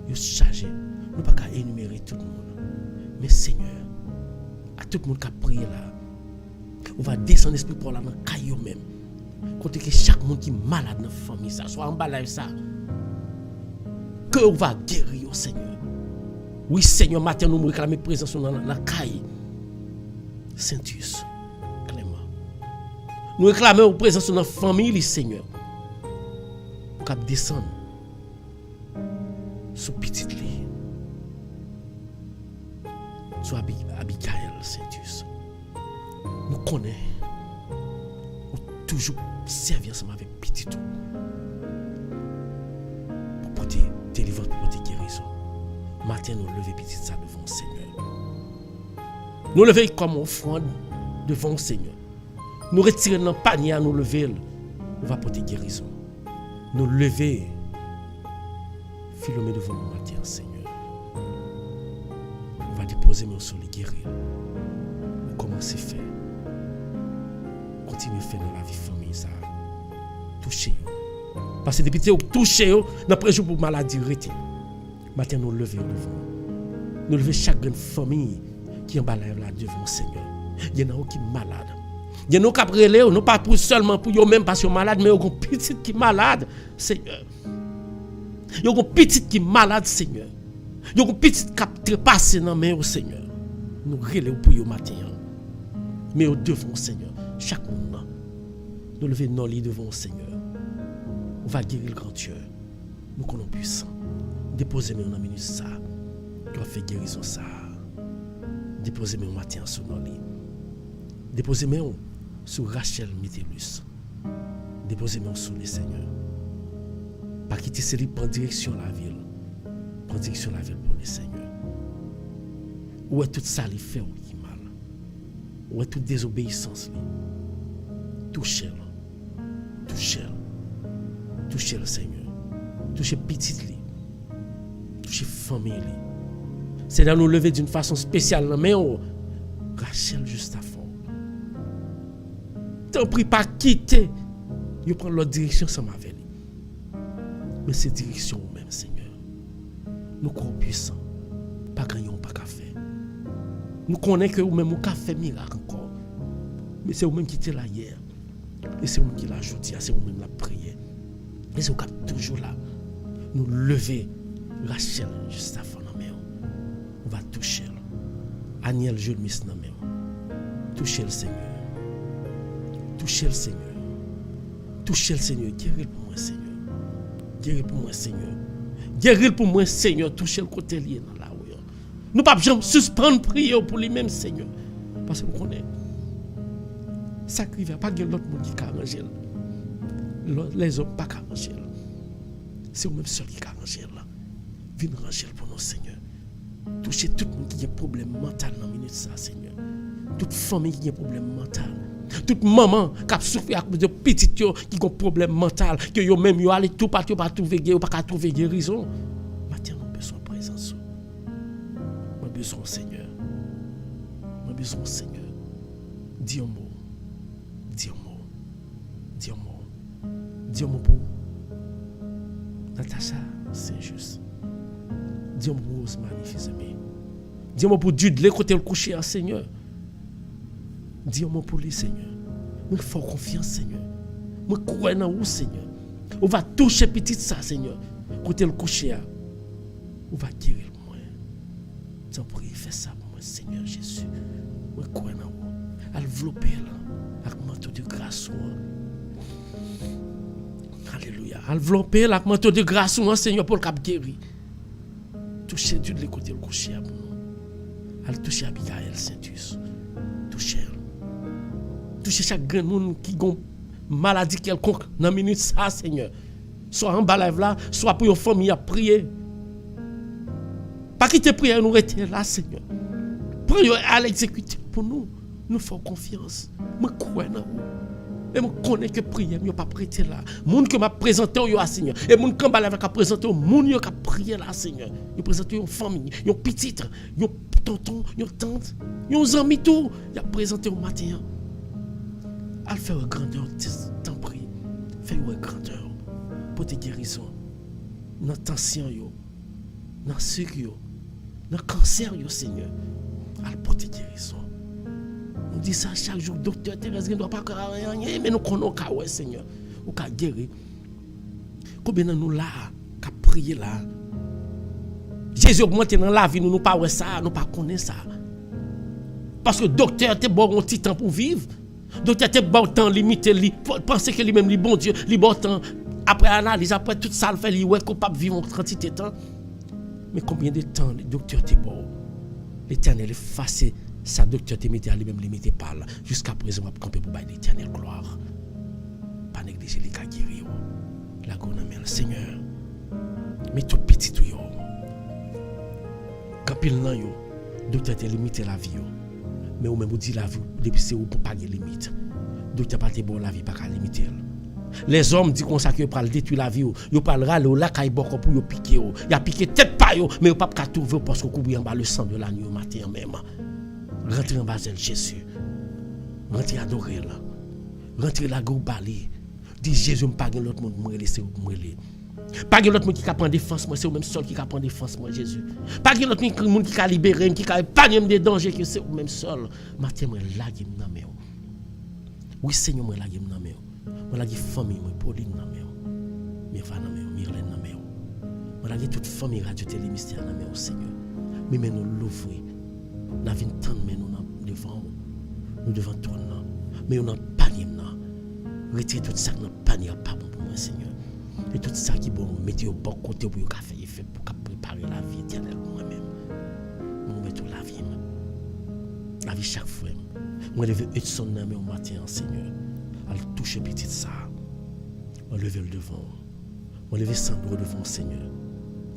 Nous chargés. Nous ne pouvons pas énumérer tout le monde. Mais Seigneur, à tout le monde qui a prié là, on va descendre l'esprit pour là dans le caillou même. Côté que chaque monde qui est malade dans la famille, ça soit en bas là, ça, que on va guérir au Seigneur. Oui, Seigneur, matin nous réclamer présence dans la caille. Saint-Us, Clément. Nous réclamons présence dans la famille, Seigneur. Pour qu'on descende sous petite lit. Soit Abigail, Saint-Us. Nous connaissons. Nous toujours servir ensemble avec petit tout. Pour porter délivrance, pour porter guérison. Matin, nous lever petit ça devant le Seigneur. Nous lever comme offrande devant le Seigneur. Nous retirer dans le panier, nous lever. On va porter guérison. Nous lever. Philomé devant le matin, Seigneur. On va déposer mon sol et guérir. On commence à faire. Continuez à faire dans la vie famille ça. Touchez. Parce que depuis que vous touchez, dans le jour pour maladie arrêtée. Maintenant nous lever devant. Nous lever chaque grande famille qui est en bas là devant le Seigneur. Il y en a qui sont malades. Il y en a qui sont relais, non pas pour seulement pour eux même parce qu'ils sont malades, mais il y a des petits qui sont malades, Seigneur. Il y a des petits qui sont malades, Seigneur. Il y a des petits qui sont trépassés dans main au Seigneur. Nous relèvons pour eux matin. Mais au devant le Seigneur, chaque monde, nous levons nos lits devant le Seigneur. On va guérir le grand Dieu. Nous connaissons puissant. Déposez-moi dans minute ça. Tu vas faire guérison ça. Déposez-moi matin sur nos lits. Déposez-moi sur Rachel Métellus. Déposez-moi sur le Seigneur. Pas quitter celui prendre direction la ville. Prendre direction la ville pour le Seigneur. Où est tout ça qui fait ou qui mal? Où est toute désobéissance? Touchez-le. Touchez-le. Touchez le Seigneur. Touchez petite li. Touchez famille li. C'est dans nous lever d'une façon spéciale. Mais Rachel juste à fond. T'en prie, pas quitter. Yo prend l'autre direction sans ma veille. Mais c'est direction ou même, Seigneur. Nous croyons puissants. Pas gagnons, pas qu'à faire. Nous connaissons que vous-même, vous avez fait miracle encore. Mais c'est vous-même qui êtes là hier. Et c'est vous-même qui l'a ajouté. C'est vous-même la prière. Et c'est vous qui êtes toujours là. Nous lever Rachel juste avant la main. On va toucher. Aniel, je le mis dans la main. Touchez le Seigneur. Touchez le Seigneur. Touchez le Seigneur. Guéris pour moi, Seigneur. Guéris pour moi, Seigneur. Guéris pour moi, Seigneur. Touchez le côté lié dans la rue. Nous ne pouvons pas suspendre prier pour lui-même, Seigneur. Parce que nous connaissons. Ça ne va pas de l'autre monde qui arrange. Les hommes pas arranger. C'est vous-même seul qui arrange. Viens ranger pour nous, Seigneur. Touchez tout le monde qui a un problème mental dans la minute, ça, Seigneur. Toute famille qui a un problème mental. Toute maman qui a souffert à cause de petits qui a un problème mental. Que yo même yo allé tout partout, pas trouver guérison, pas trouver guérison. Maintenant, nous avons besoin de présence. Nous avons besoin, Seigneur. Nous avons besoin, Seigneur. Dis un mot. Dis un mot. Dis un mot. Dis un mot pour Natacha, c'est juste. Dis un mot pour Ousmane, fils aimé. Dis un mot pour Dieu de l'écouter le coucher, Seigneur. Dis un mot pour lui, Seigneur. Moi, il faut confiance, Seigneur. Moi, je crois en vous, Seigneur. On va toucher petit ça, Seigneur. Côté le coucher, on va guérir moi. T'en prie, fais ça pour moi, Seigneur Jésus. Moi, je crois en vous. Enveloppez là, avec manteau de grâce. Alléluia. Enveloppez là, avec manteau de grâce, Seigneur, pour le cap guéri. Touchez Dieu de l'écouter le coucher pour nous. Allez toucher Abigail Saint-Us. Touchez. Touchez chaque grand monde qui a une maladie quelconque dans la minute, ça, Seigneur. Soit en bas là, soit pour une famille à prier. Pas quitter prière, nous rester là, Seigneur. Prenez à l'exécuter pour nous. Nous faisons confiance. Je crois en vous. Et je connais que prière, je ne pas prêter là. Les gens qui m'a présenté au Seigneur. Et les gens qui m'a présenté au monde qui a prié là, Seigneur. Ils présentent une famille, une petite, une tonton, une tante, une ami tout. Ils ont présenté au matin. Al faire une grandeur, t'en prie. Fais une grandeur pour tes guérisons. Dans la tension, dans le sucre, dans le cancer, Seigneur. Al pour tes guérisons. On dit ça chaque jour, docteur Thérèse ne doit pas faire rien, mais nous connaissons le Seigneur. Ou qu'à guérir. Combien de nous là, qu'à prier là. Jésus augmente dans la vie, nous ne pas ça, nous pas connaître ça. Parce que docteur te bon un petit temps pour vivre. Docteur te bon temps limité, penser que lui-même lui bon Dieu, lui bon temps après analyse, après tout ça, il fait lui ouais capable vivre en quantité de temps. Mais combien de temps le docteur te bon? L'Éternel efface sa docteur te mette à lui-même limité par là. Jusqu'à présent, on va camper pour bailler l'Éternel gloire. Pas négliger les cas guéris. La gonamel, Seigneur. Mais tout petit tout yo. Quand il nan yo, docteur te limité la vie yo. Mais ou même vous dit la vie, depuis c'est ou pour pas de limite. Docteur pas te bon la vie, pas qu'à limiter. Les hommes disent qu'on ça que pour détruire la vie, yo parlera le la kay boko pour yo piquer yo. Y a piqué tête pas yo, mais yo pas ka trouver parce que couvrir en bas le sang de l'agneau matin même. Rentrez en bas de Jésus. Rentrez adorer là. Rentrez là go bali. Dis Jésus me pas l'autre monde me laisser ou me laisser. Pas de l'autre monde qui a prendre défense moi, c'est même seul qui a prendre défense moi Jésus. Pas de l'autre monde qui a libéré, qui a épargné des dangers que c'est même seul. Matin moi là qui me namé. Oui Seigneur moi là qui me namé. Moi là qui famille moi Pauline namé. Mais va namé, Myrlène namé. Moi là qui toute famille radio télé mystère namé au Seigneur. Mais nous l'ouvrir. Nous avons tant de nous devant nous devant toi mais on a panier là. Retirer tout ça dans panier pas bon pour moi Seigneur. Et tout ça qui bon mettez au bon côté pour faire effet pour préparer la vie éternelle pour moi-même. Nous mettons la vie. La vie chaque fois. Moi lever Hudson dans au matin Seigneur. À toucher petit ça. On lever le devant. On lever Sandro devant Seigneur.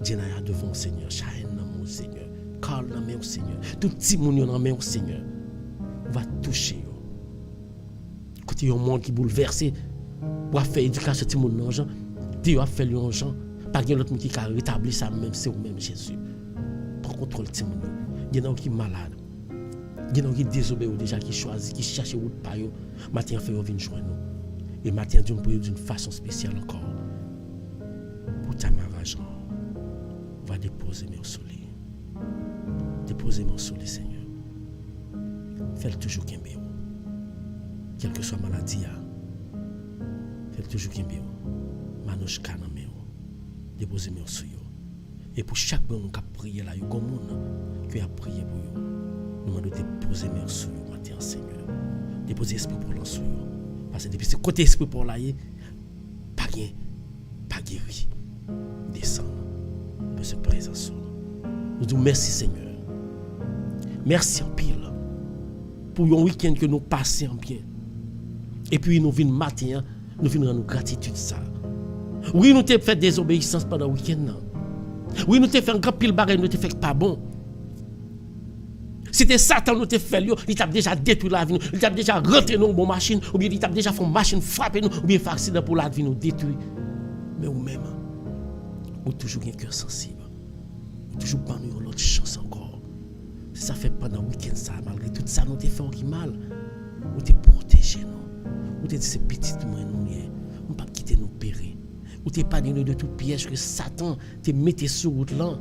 Jenaya devant Seigneur. Shahen dans mon Seigneur. Carl dans mon Seigneur. Tout petit monde dans mon Seigneur. On va toucher. Côté un monde qui bouleversé pour faire éducation tout monde dans gens. Dieu a fait les gens. Pas de l'autre monde qui a rétabli ça même c'est ou même Jésus. Prends contrôle tout monde. Il y en a qui malade. Il y a qui désobéissent déjà, qui choisissent, qui cherchent route par eux. Matin, fait venir joindre nous. Et matin, Dieu nous prie d'une façon spéciale encore. Pour ta marageant, va déposer mes soleil. Déposer mon soleil, Seigneur. Fais-le toujours qu'il y ait. Quelle que soit la maladie, fais-le toujours qu'il y ait. Manouche caname. Déposer mes soleil. Et pour chaque monde qui a prié là, il y a un monde qui a prié pour vous. Nous devons déposer mes soleil matin, Seigneur. Déposer l'esprit pour l'ensoleil. Parce que depuis ce côté esprit pour là, pas guéri. Descend de cette présence. Nous disons merci Seigneur. Merci en pile pour un week-end que nous passons en bien. Et puis nous venons matin, nous venons rendre gratitude ça. Oui, nous t'avons fait désobéissance pendant le week-end. Oui, nous t'avons fait un grand pile barré, nous t'avons fait pas bon. C'était Satan nous t'a fait, il t'a déjà détruit la vie, il t'a déjà rentré dans une bonne machine, ou bien il t'a déjà fait une machine frapper nous, ou bien fait accident pour la vie nous détruire. Mais ou même, ou toujours un cœur sensible, ou toujours pas nous l'autre chance encore. Ça fait pendant le week-end ça, malgré tout ça, nous t'a fait qui mal, ou t'a protégé nous, ou t'a dit c'est petit moi nous, on pas quitter nous périr, ou t'a pas de tout piège que Satan t'a mis sur route là.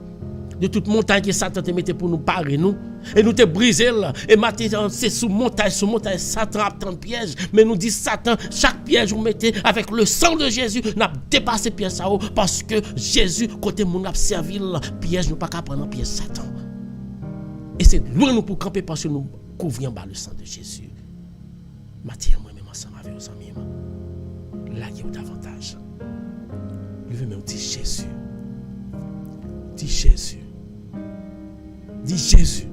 De toute montagne que Satan te mettait pour nous parer nous et nous te briser là et maintenant c'est sous montagne Satan a tant de pièges mais nous dit Satan chaque piège vous mettez avec le sang de Jésus n'a dépassé piège ça parce que Jésus côté mon a servi piège nous pas qu'à prendre piège Satan et c'est loin nous pour camper parce que nous couvrons par le sang de Jésus. Matin moi même ensemble avec nos amis là il y a davantage levez moi dit Jésus. Dis Jésus. Dis Jésus.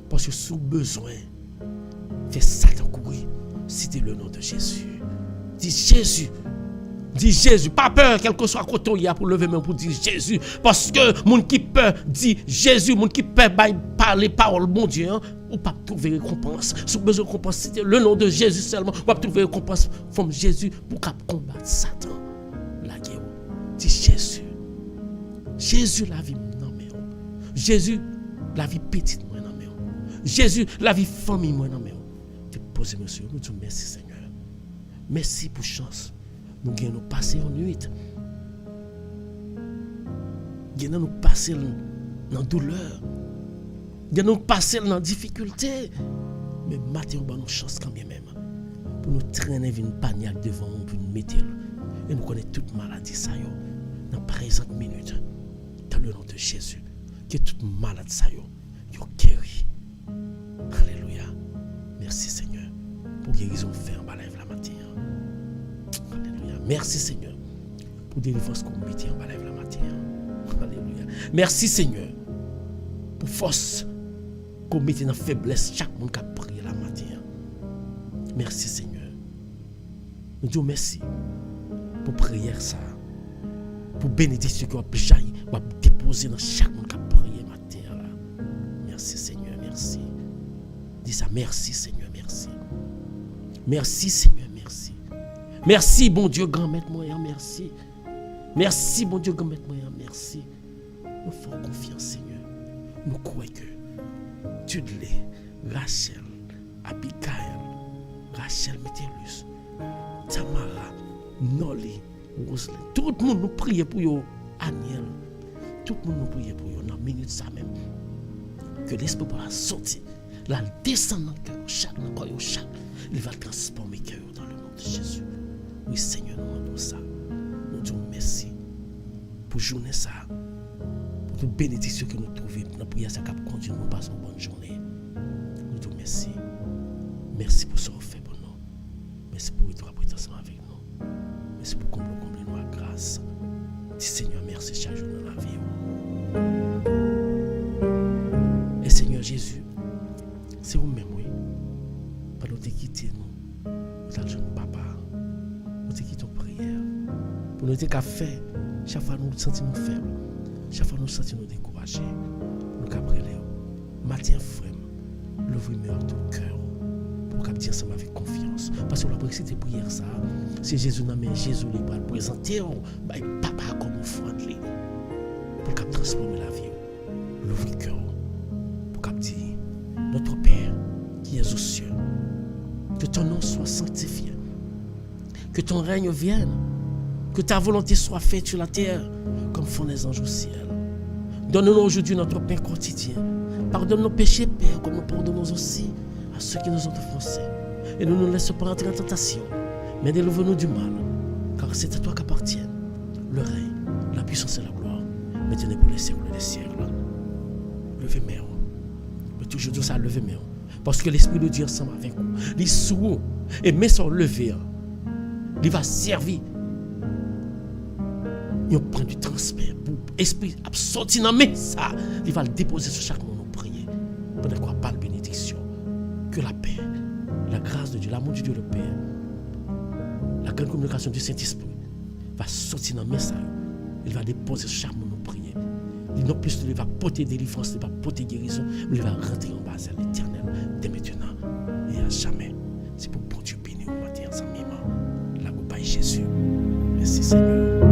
Parce que sous besoin, fais Satan courir. Citez le nom de Jésus. Dis Jésus. Dis Jésus. Pas peur, quel que soit côté il y a pour lever main pour dire Jésus. Parce que mon qui peur dit Jésus. Mon qui peur parler parole, mon Dieu. Ou pas trouver récompense. Sous besoin de récompense, citez le nom de Jésus seulement. Ou pas trouver récompense. Forme Jésus pour combattre Satan. La guerre. Dis Jésus. Jésus la vie non mais Jésus la vie petite moi non mais Jésus la vie famille moi non mais tu poses monsieur nous disons merci Seigneur merci pour chance nous gagnons passer en nuit gagnons nous passer dans douleur gagnons passer dans difficulté mais matin on nous chance quand même pour nous traîner une panique devant nous pour nous mettre et nous connaît toute maladie ça yo dans présente minute dans le nom de Jésus, que toute malade ça yo guéri. Alléluia. Merci Seigneur pour guérison ferme à la matin. Alléluia. Merci Seigneur pour délivrance qu'on met en bas la matin. Alléluia. Merci Seigneur pour force qu'on met dans faiblesse chaque monde qui a prié la matin. Merci Seigneur. Nous disons merci pour prière ça. Pour bénédiction qui va jaillir, va déposer dans chaque monde qui a prié matin là. Merci Seigneur, merci. Dis ça, merci Seigneur, merci. Merci Seigneur, merci. Merci bon Dieu, grand maître moyen, merci. Merci bon Dieu, grand maître moyen, merci. Nous faisons confiance Seigneur. Nous croyons que Tudlé, Rachel, Abigail, Rachel Métellus, Tamara, Noli, Roselyne, tout le monde nous prie pour eux, Aniel, tout le monde nous prie pour eux, dans la minute ça même, que l'esprit va sortir, là, descendre dans le cœur, chaque, il va transformer le cœur dans le nom de Jésus. Oui, Seigneur, nous demandons ça. Nous disons merci pour journée ça, pour toute bénédiction que nous trouvons, pour la prière ça qui conduit nous passer une bonne journée. Nous disons merci. Merci pour ce que vous faites pour nous. Merci pour être ensemble avec nous. Merci pour combler nous à grâce. Dis Seigneur, merci chaque jour dans la vie. Et Seigneur Jésus, c'est vous-même, oui. Pas nous quitter nous. Nous allons jouer papa. Nous te quittons prière. Pour nous qu'à faire, chaque fois nous sentons faibles. Chaque fois nous sentons découragés. Nous qu'à prier. Matin frère, l'ouvrir tout cœur. Pour qu'on dire ensemble avec confiance. Parce que la précité prière ça, c'est Jésus n'a mais Jésus lui va présenter papa comme offrande pour qu'on transforme la vie. L'ouvrir cœur. Pour qu'on dire notre Père aux cieux. Que ton nom soit sanctifié. Que ton règne vienne. Que ta volonté soit faite sur la terre comme font les anges au ciel. Donne-nous aujourd'hui notre pain quotidien. Pardonne nos péchés, Père, comme nous pardonnons aussi à ceux qui nous ont offensés. Et ne nous laisse pas entrer en tentation, mais délivre-nous du mal, car c'est à toi qu'appartiennent le règne, la puissance et la gloire, maintenant pour les siècles des siècles. Levez mes mains. Mais toujours dire ça, levez mes mains. Parce que l'Esprit de Dieu ensemble avec vous. Les sous et met son levé. Il va servir. Il prend du transfert pour l'Esprit sorti dans ça. Il va le déposer sur chaque monde. Pendant qu'on parle bénédiction, que la paix, la grâce de Dieu, l'amour de Dieu le Père, la grande communication du Saint-Esprit va sortir dans le message. Il va déposer sur chaque monde nos prières. Il non plus il va porter délivrance, il va porter guérison, mais il va rentrer en bas à l'éternel dès maintenant et à jamais. C'est pour bon Dieu bénir au matin ensemble. La gobaille Jésus. Merci Seigneur.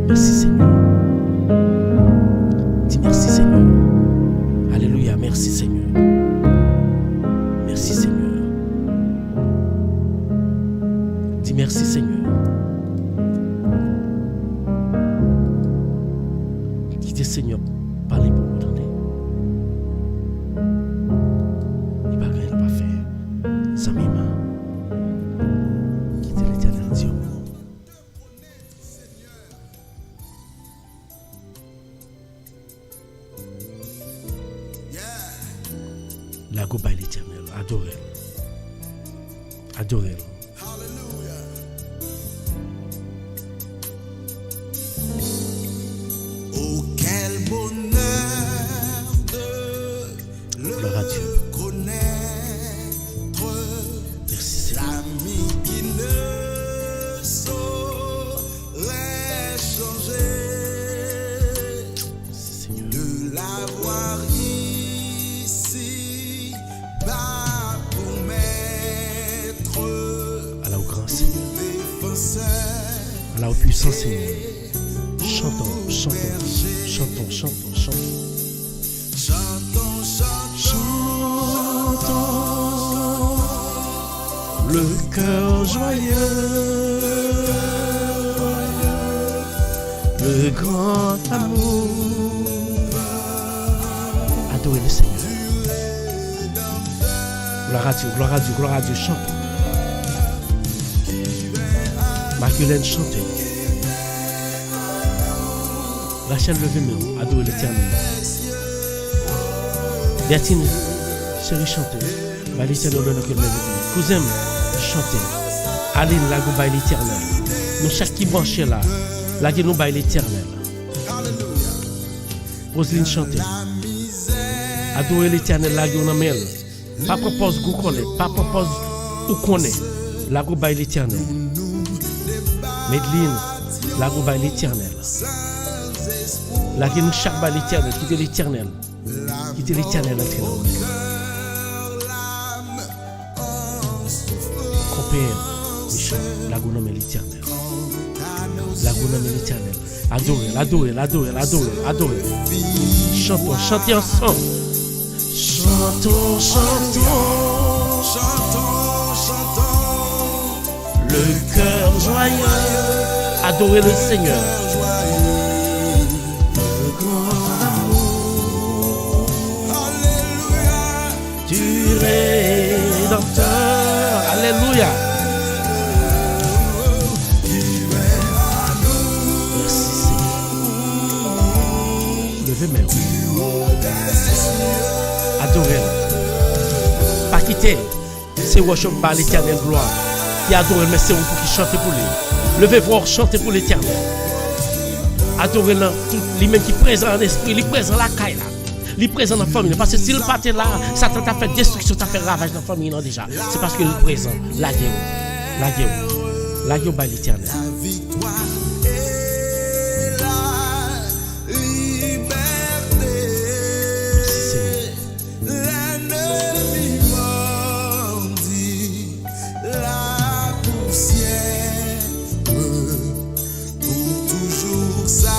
Merci Seigneur. Dis merci Seigneur. Alléluia, merci Seigneur. Merci Seigneur. Dis merci Seigneur. Quittez Seigneur, parlez pour vous entendre. Il va rien pas faire. Zamima. Quittez l'éternel Dieu. La go by l'éternel, adorez-le. Adorez-le. Oh, quel bonheur de le connaître. Merci Seigneur. L'ami qui ne saurait changer. Merci Seigneur. De l'avoir ici bas pour mettre À la au grand Seigneur. défenseur. À la au puissant Seigneur. Chantons, chantons, chantons, chantons, chantons. Chantons, chantons, Chantons le cœur joyeux, le grand amour. Adorez le Seigneur. Gloire à Dieu, gloire à Dieu, gloire à Dieu. Chantons. Margulène, chantez. Rachel, levez-moi, adorez l'éternel. Bertine, chérie, chantez. Bah, l'éternel, le que le cousin, chantez. Aline, la go by l'éternel. Nous, chaque qui branche là, la qui nous by l'éternel. Roselyne, chantez. Adorez l'éternel, la qui nous amène. Pas propose goût qu'on est, pas propose où qu'on est. La go by l'éternel. Medline, la go by l'éternel. La qui nous chaque by l'éternel, quittez l'éternel. Quittez l'éternel entre nous. Compère, Michel, la go nomme l'éternel. La go nomme l'éternel. Adorez, adorez, adorez, adorez, adorez. Chantons, chantez ensemble. Chantons, chantons, chantons, chantons. le cœur joyeux. Adorez le Seigneur. Le grand amour du Rédempteur. Alléluia. Merci Seigneur. Levez mes mains. Adorez-le. Pas quitter. C'est worship par l'éternel gloire. Qui adore, mais c'est vous qui chantez pour lui. Levez-vous, chantez pour l'éternel. Adorez-le, lui même qui est présent en esprit, il est présent la caille là. Il est présent dans la famille. Parce que s'il pas était là, Satan t'a fait destruction, t'a fait ravage dans la famille non, déjà. C'est parce qu'il est présent. La guerre. La guerre. La guerre par l'éternel. La victoire et la liberté. L'ennemi mordit la poussière pour toujours Satan.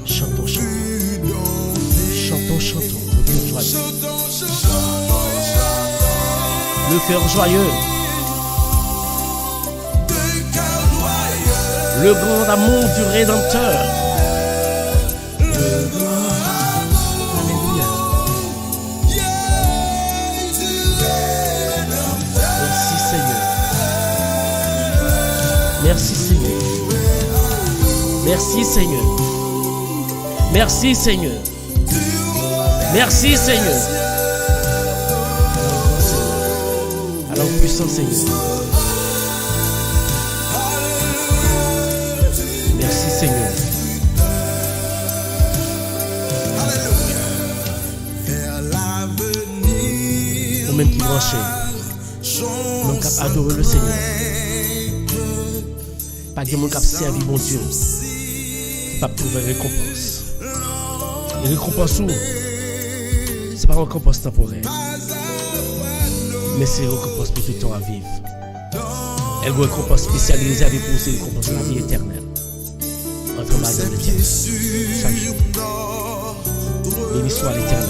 Chantons, chantons. Fut dompté. Chantons. Chantons, chantons, le cœur joyeux. chantons, chantons, Le cœur joyeux. de cœur joyeux. Le grand amour du Rédempteur. Alléluia. Merci Seigneur. Merci Seigneur. Merci Seigneur. Merci Seigneur. Merci Seigneur. Alors puissant Seigneur. Merci Seigneur. Vers l'avenir, Ou même qui branchait. Même qui a adoré le Seigneur. Pas de monde qui a servi mon Dieu. Pas trouver récompense. Et récompense où? C'est pas une récompense temporaire. Mais c'est une récompense pour tout le temps à vivre. Elle est une récompense spécialisée avec vous, c'est une récompense de la vie éternelle. Entre ma vie et l'éternel. Chaque jour. Béni soit l'éternel.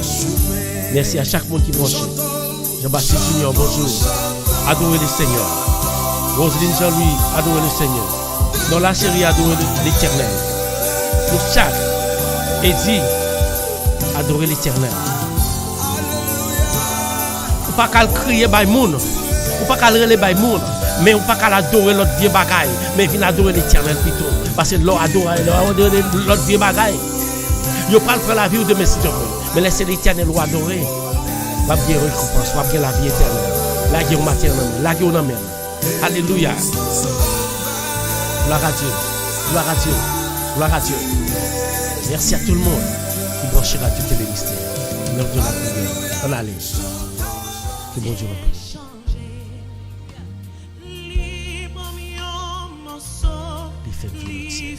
Merci à chaque monde qui branche. Jean-Baptiste Junior, bonjour. Adorez le Seigneur. Roselyne Jean-Louis, adorez le Seigneur. Dans la chérie, adorez l'éternel. Pour chaque, Eddie, adorez l'éternel. Ou pas qu'à crier by moun, ou pas qu'à relever by moun, mais ou pas qu'à adorer l'autre vieux bagaille, mais viens adorer l'éternel plutôt. Parce que l'on adore l'autre vieux bagaille. Yo pas faire la vie ou demain si tu veux, mais laissez l'éternel ou adorer. Va bien récompense, va bien la vie éternelle. La guerre maternelle, la guerre en même. Alléluia. Gloire à Dieu, gloire à Dieu, gloire à Dieu. Merci à tout le monde qui branchera tous les mystères. L'heure de la prière. On allait. Que bon Dieu repose. Il fait volontiers.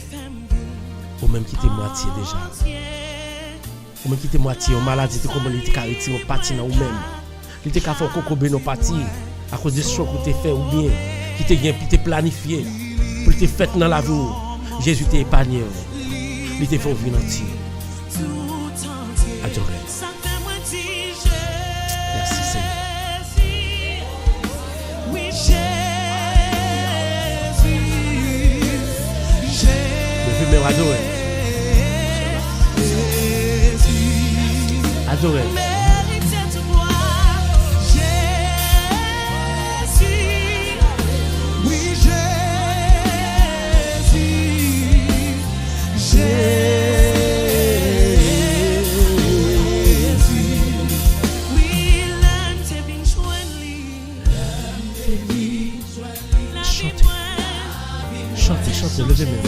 Ou même qui était moitié déjà. Ou même qui était moitié. Ou maladie, comme il était carréti, on partit dans ou même. Il était qu'à faire coco ben on parti. À cause de choc que tu fait ou bien. Qui te bien, qui te planifié. Pour te fait dans la vie. Jésus t'a épargné. Il te fait venir entier. Adorez. Merci Seigneur. Levez mes adorez. Adorez. Chantez, chantez, levez mes mains.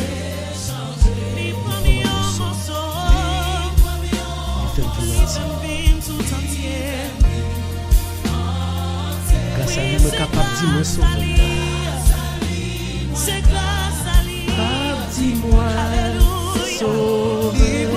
Grâce à lui, je suis capable de me sauver. C'est grâce à lui. Dis-moi, sauver.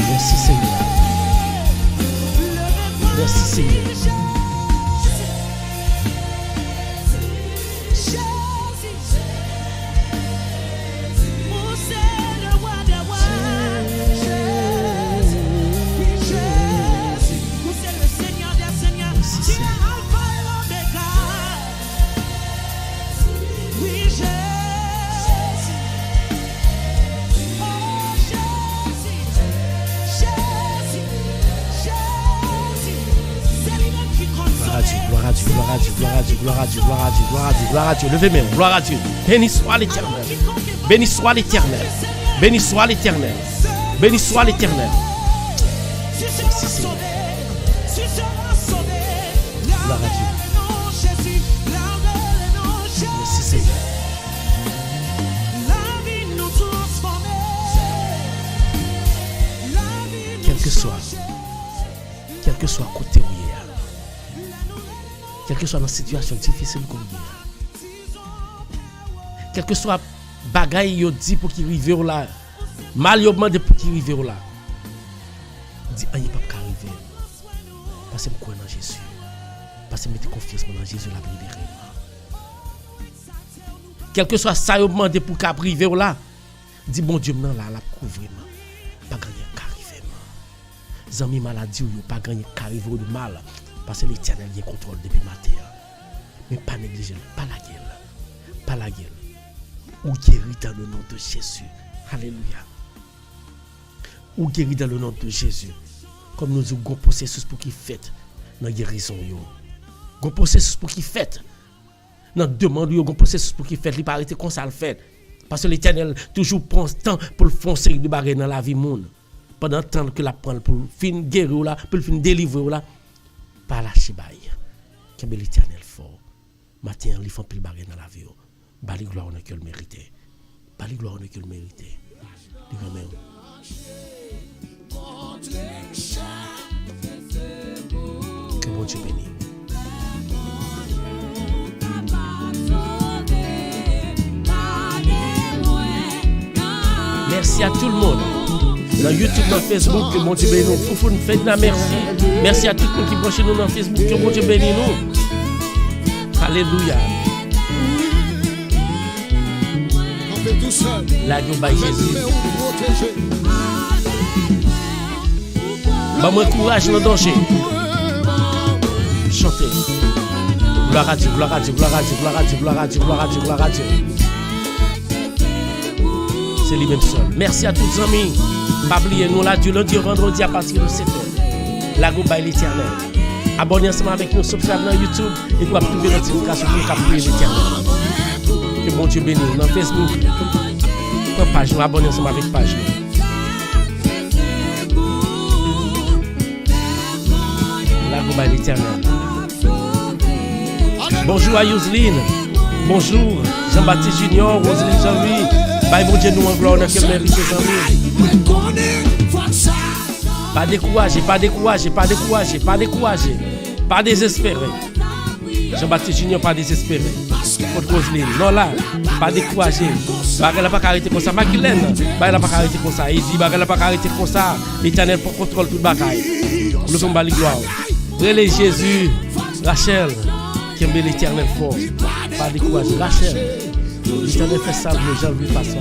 Merci Seigneur. Merci Seigneur. Gloire à Dieu, gloire à Dieu, gloire à Dieu, gloire à Dieu. Levez même, gloire à Dieu. Béni soit l'Éternel. Béni soit l'Éternel. Béni soit l'Éternel. Béni soit l'Éternel. Merci Seigneur. Gloire à Dieu. Merci Seigneur. que soit dans situation difficile qu'on vit. Quel que soit bagaille yo dit pour qu'il rive là, mal yo demande pour qu'il rive là. Dit il pas arriver. Parce que je crois dans Jésus. Parce que je mets confiance dans Jésus la libérer. Quel que soit ça yo demande pour qu'il rive là, dit bon Dieu maintenant là la couvrir. Pas gagner qu'arriver. Zami maladie ou pas gagner qu'arriver de mal parce que l'Éternel y contrôle depuis matin. Mais pas négliger, pas la gueule. Pas la gueule. Ou guéri dans le nom de Jésus. Alléluia. Ou guéri dans le nom de Jésus. Comme nous avons un processus pour qu'il fait dans la guérison. Un processus pour qu'il fait. Dans la demande, un processus pour qu'il fait. Il ne peut pas arrêter comme ça le fait. Parce que l'Éternel toujours prend temps pour le faire série de barrières dans la vie monde. Pendant le temps que la prend pour fin guérir là, pour fin délivrer là, pas lâcher bail. Que l'Éternel fort. Matin, il fait pile barrière dans la vie. Bali gloire on a que le mérité. Bali gloire on a que le mérité. Dis-moi. Que bon Dieu bénisse. Merci à tout le monde. Dans YouTube, dans Facebook, que bon Dieu bénisse nous. Foufou nous fait la merci. Merci à tout le monde qui branche nous dans Facebook, que bon Dieu bénisse nous. Alléluia. La Dieu by Jésus. Bah moi courage dans le danger. Chantez. Gloire à Dieu, gloire à Dieu, gloire à Dieu, gloire à Dieu, gloire à Dieu, gloire à Dieu, gloire à Dieu. C'est lui-même seul. Merci à tous les amis. Pas oublier nous là du lundi au vendredi à partir de 7h. La groupe by l'Éternel. Abonnez ensemble avec nous, subscribe dans YouTube et vous trouver la notification pour capter l'Éternel. Que bon Dieu bénisse dans Facebook. Dans page nous, abonnez ensemble avec page nous. La groupe by l'Éternel. Bonjour à Yoseline. Bonjour Jean-Baptiste Junior, Roseline Jean-Louis. Bye bon Dieu nous en gloire, on a que mérite Jean-Louis. Pas décourager, pas décourager, pas décourager, pas décourager. Pas désespérer. Jean-Baptiste Junior, pas désespérer. Contre Roseline. Non là, pas décourager. Elle n'a pas arrêté comme ça. Magdalene, elle n'a pas arrêté comme ça. Il dit, elle n'a pas arrêté comme ça. L'Éternel pour contrôle toute bagaille. Nous sommes bali gloire. Relais Jésus, Rachel, qui aime l'Éternel fort. Pas décourager. Rachel, l'Éternel fait ça, les gens lui façon.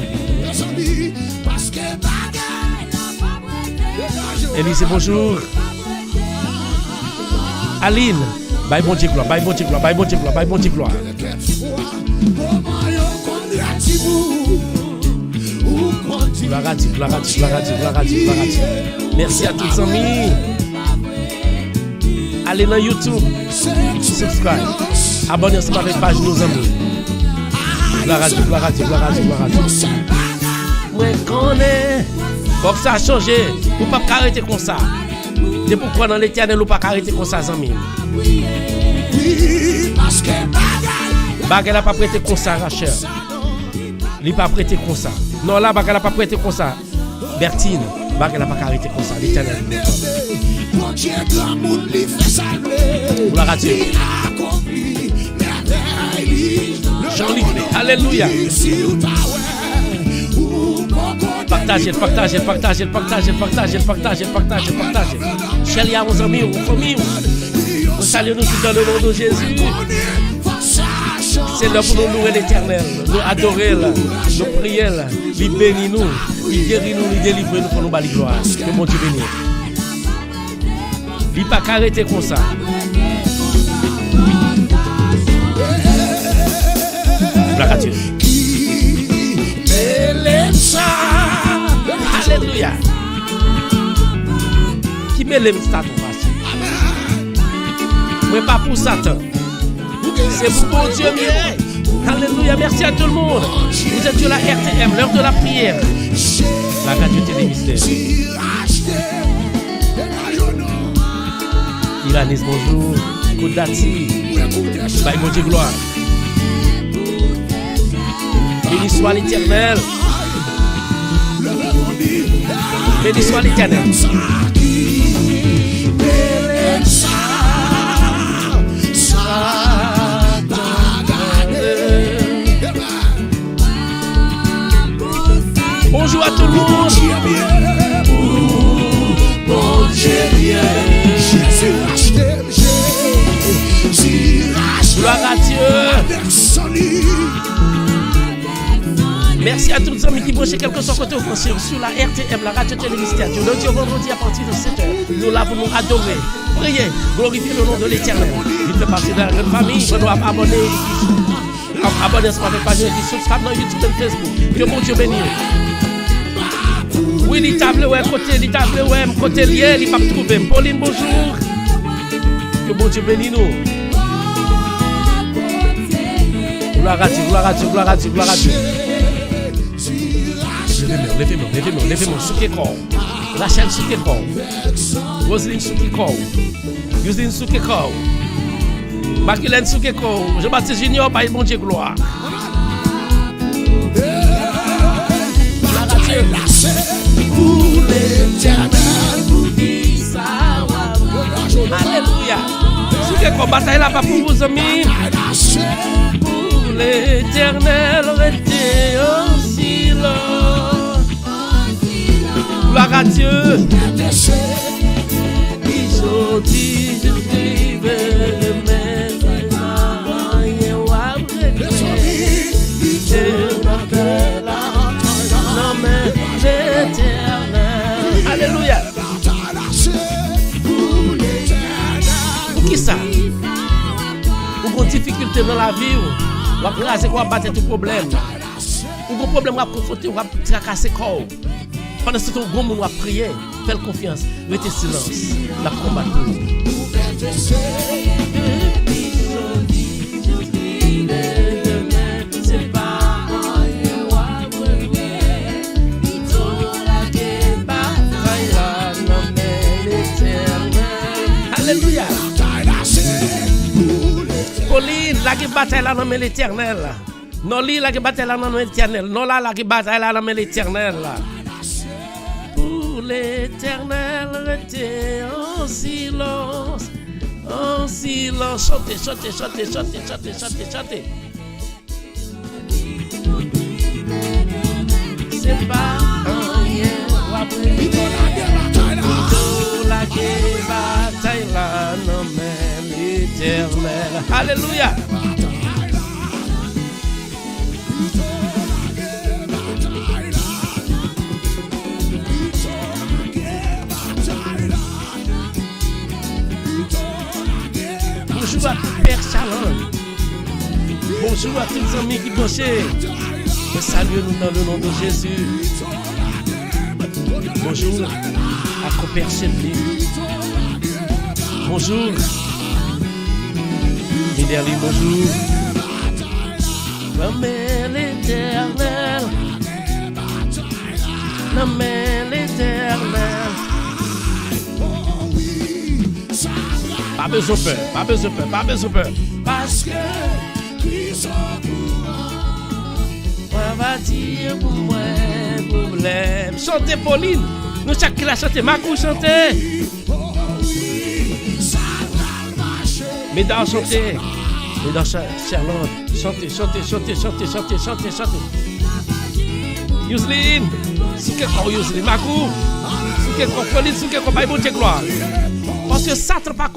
Élise, bonjour. Aline, bye bon Dieu gloire, bye bon Dieu gloire, bye bon Dieu gloire, bye bon Dieu gloire. Gloire à Dieu, gloire à Dieu, gloire à Dieu, gloire à Dieu, gloire à Dieu. Merci à tous les amis. Allez dans YouTube, subscribe, abonnez-vous avec la page de nos amis. Gloire à Dieu, gloire à Dieu, gloire à Dieu, gloire à Dieu. Moi je connais, faut que ça a changé, vous ne pouvez pas arrêter comme ça. C'est pourquoi dans l'Éternel, vous ne pouvez pas arrêter comme ça, amis. Bagay n'a pas prêté comme ça, Rachel. Il n'a pas prêté comme ça. Non, là, Bagay n'a pas prêté comme ça. Bertine, Bagay n'a pas arrêté comme ça. L'Éternel. Gloire à Dieu. Jean-Luc, alléluia. Partagez, partagez, partagez, partagez, partagez, partagez, partagez, partagez. Chérie à vos amis, aux familles. Nous saluons nous dans le nom de Jésus. C'est l'heure pour nous louer l'Éternel, nous adorer, nous prier, lui bénir nous, lui guérir nous, lui délivrer nous pour nous bali gloire. Que mon Dieu bénisse. Il pas arrêter comme ça. Gloire à Dieu. Alléluia. Qui me l'aime Satan passé. Mais pas pour Satan. C'est pour mon Dieu bien. Alléluia. Merci à tout le monde. Vous êtes sur la RTM, l'heure de la prière. La radio télémystère. Iranis, bonjour. Kodati. Bye, mon Dieu, gloire. Béni soit l'Éternel. Béni soit l'Éternel. Bonjour à tout le monde. Bon Dieu bien. Jésus racheté, Jésus racheté. Gloire à Dieu. Merci à tous les amis qui branchent quelque soit côté au français sur la RTM, la radio télévision. Du lundi au vendredi à partir de 7h. Nous là pour nous adorer, prier, glorifier le nom de l'Éternel. Il fait partie de la grande famille. Vous doivent abonner. Abonnez-vous à la page qui subscribe dans YouTube et Facebook. Que bon Dieu bénisse. Oui, les tables, ouais, côté lié, il va me trouver. Pauline, bonjour. Que bon Dieu bénisse nous. Gloire à Dieu, gloire à Dieu, gloire à Dieu, gloire à Dieu. Levez-moi, Soukeko. Rachel Soukeko. Roselyne Soukeko. Yusine Soukeko. Magdalene Soukeko. Jean-Baptiste Junior, par bon Dieu, gloire. Gloire à Dieu. Pour l'Éternel, vous dites ça. Alléluia. Soukeko, bataille là-bas pour vos amis. Pour l'Éternel, restez en silence. Gloire à Dieu. Aujourd'hui, je vivrai maintenant. Alléluia. Pour qui ça? Ou une difficulté dans la vie, ou raser quoi battre tout problème. Ou un problème à confronter, ou à tracasser corps. Pendant ce temps, on va prier, faites confiance, mettez silence, la combat. Alléluia. Pauline, la qui bataille là dans l'Éternel. Non, li la qui bataille là dans l'Éternel. Non, la qui bataille là dans l'Éternel. Pour l'Éternel, restez en silence. En silence. Chantez, chantez, chantez, chantez, chantez, chantez, chantez. C'est pas rien. La bataille là, non mais l'Éternel. Alléluia. Bonjour à Père Chalon. Bonjour à tous les amis qui bossent. Saluez-nous dans le nom de Jésus. Bonjour à Copère Chedli. Bonjour. Miderly, bonjour. Nommez l'Éternel. Nommez l'Éternel. Pas besoin de peur, pas besoin de peur, pas besoin de peur. Parce que on va dire pour moi problème. Chantez Pauline. Nous chaque qui la chanter, Macou chanter. Mesdames chanter. Mesdames Charlotte, chantez, chantez, chantez, chantez, chantez, chantez, chantez. Yuseline, Soukeko Yuseline, Macou, Soukeko Pauline, Soukeko Baye bon Dieu gloire. Parce que Satan pas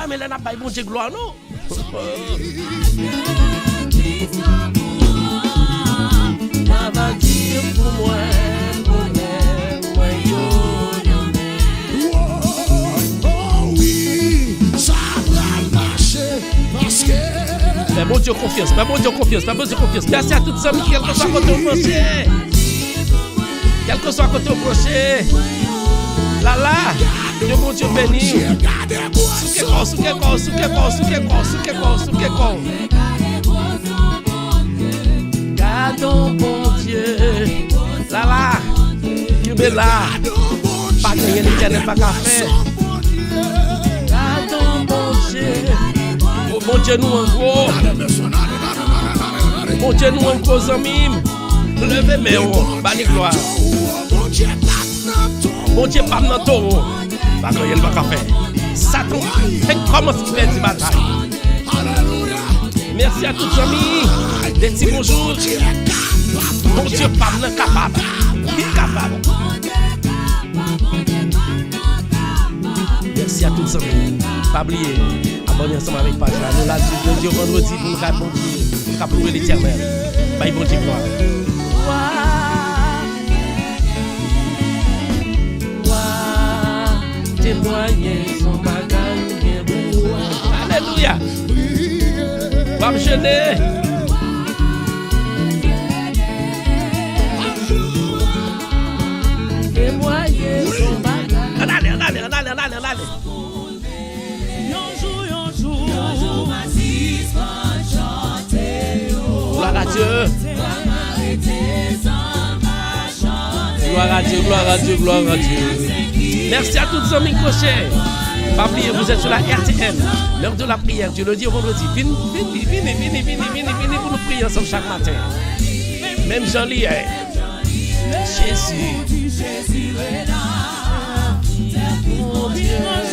mais là n'a pas bon Dieu gloire non. Ça va dire pour moi. Mais bon Dieu confiance, mais bon Dieu confiance, mais bon Dieu confiance. Merci à toutes les amis, quel que soit côté au prochain. Quel que soit côté au prochain. Là là, que bon Dieu bénisse. Soukeko. Gardons bon Dieu. Là là, Dieu là. Pas gagner l'Éternel, pas qu'à faire. Gardons bon Dieu. Bon Dieu nous en gros. Bon Dieu nous en gros amis. Levez mes hauts, bani gloire. Bon Dieu pas dans taureau. Pas que il va faire. Satan fait comment se fait cette bataille. Merci à tous les amis. Des petits bonjours. Bon Dieu pas capable. capable. Merci à tous amis. Pas oublier, abonnez ensemble avec page là. Nous là du vendredi pour nous rappeler l'Éternel. Bye bon Dieu gloire. Témoigner son bagage bien besoin. Alléluia. Va me jeûner. Témoigner son bagage. Allez. Gloire à Dieu. Gloire à Dieu. Merci à tous les amis crochets. Pas oublier, vous êtes sur la RTN, l'heure de la prière, du lundi au vendredi. Venez pour nous prier ensemble chaque matin. Même Jean-Lie, Jésus est là. Mon Dieu, même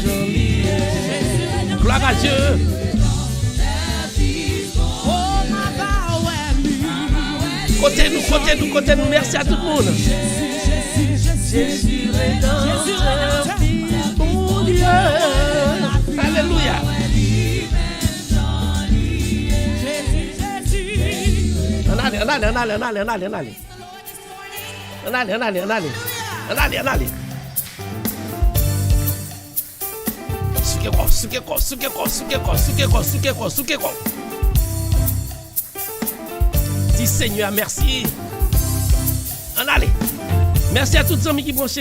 Jean-Lie. Gloire à Dieu. Côté nous, merci à tout le monde. Jésus rédempteur, mon Dieu. Alléluia. Allez. Soukeko. Dis Seigneur, merci. Allez. Merci à toutes les amis qui branchent.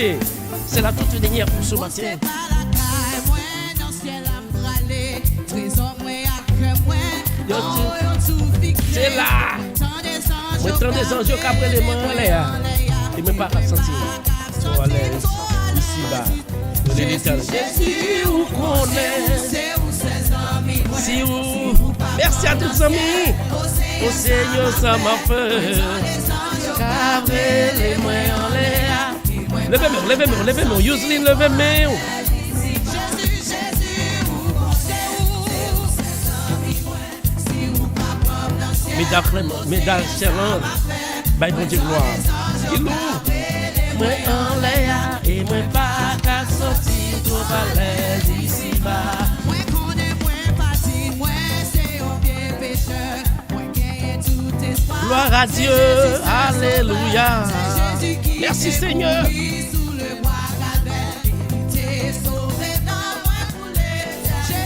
C'est la toute dernière pour ce matin. C'est là. Moi, 32 ans, je après les mains en l'air. Et même pas sentir. Sur l'air, ici bas. De l'Éternel. Jésus, vous connaissez. Si vous. Merci à tous les amis. Au Seigneur, ça m'a fait. Cabré les mains en l'air. Levez-moi. Yuslin, levez-moi. Mesdames, chères, bye bon Dieu gloire. Il lourd. Moi en l'air et moi pas qu'à sortir trop à l'aise ici bas. Moi connais moi parti, moi c'est un vieux pécheur. Moi gagne tout espoir. Gloire à Dieu, alléluia. Merci Seigneur.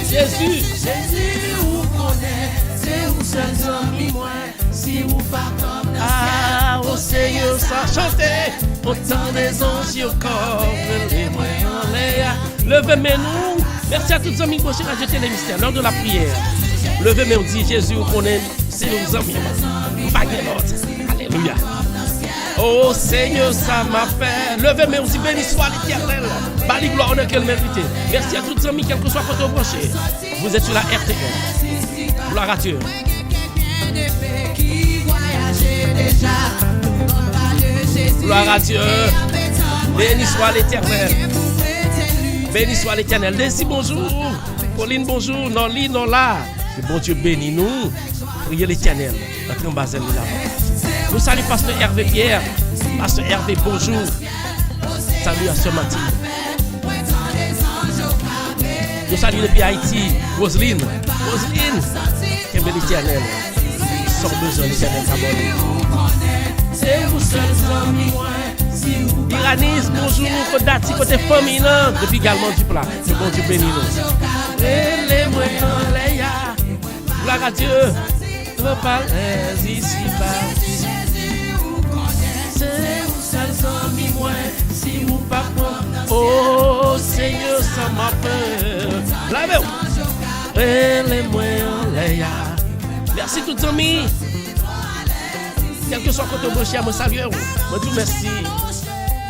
Jésus, vous connaissez, c'est vous seuls amis, moi, si vous pas comme dans ah, au Seigneur, ça chantez, autant des anges au corps, levez-moi en l'air, levez-moi, merci à tous les amis qui ont rajouté les mystères, l'heure de la prière, levez-moi, dit Jésus, vous connaissez, c'est vos amis, pas de l'autre, alléluia. Oh Seigneur, ça m'a fait. Levez-moi, dit béni soit l'Éternel. Bali gloire, honneur qu'elle mérite. Merci à tous les amis, quel que soit votre branché. Vous êtes sur la RTN. Gloire à Dieu. Gloire à Dieu. Béni soit l'Éternel. Béni soit l'Éternel. Laissez bonjour. Pauline, bonjour. Non, li, non, là. Que bon Dieu bénit nous. Priez l'Éternel. Notre ambassade est là. Nous saluons Pasteur Hervé Pierre. Pasteur Hervé, bonjour. Salut à ce matin. Nous saluons depuis Haïti. Roselyne, quel bel Éternel. Sans besoin d'Éternel abonné. C'est vous seuls amis. Iranis, bonjour. Kodati, côté famille. Depuis également du plat. Que bon Dieu bénit nous. Gloire à Dieu. Trop à l'aise ici bas. C'est vous seuls amis, moi, si vous pas prendre. Oh Seigneur, ça m'a peur. Lavez-vous. Les moyens en l'air. Merci tous les amis. Quel que soit votre branché, moi salue. Moi dis merci.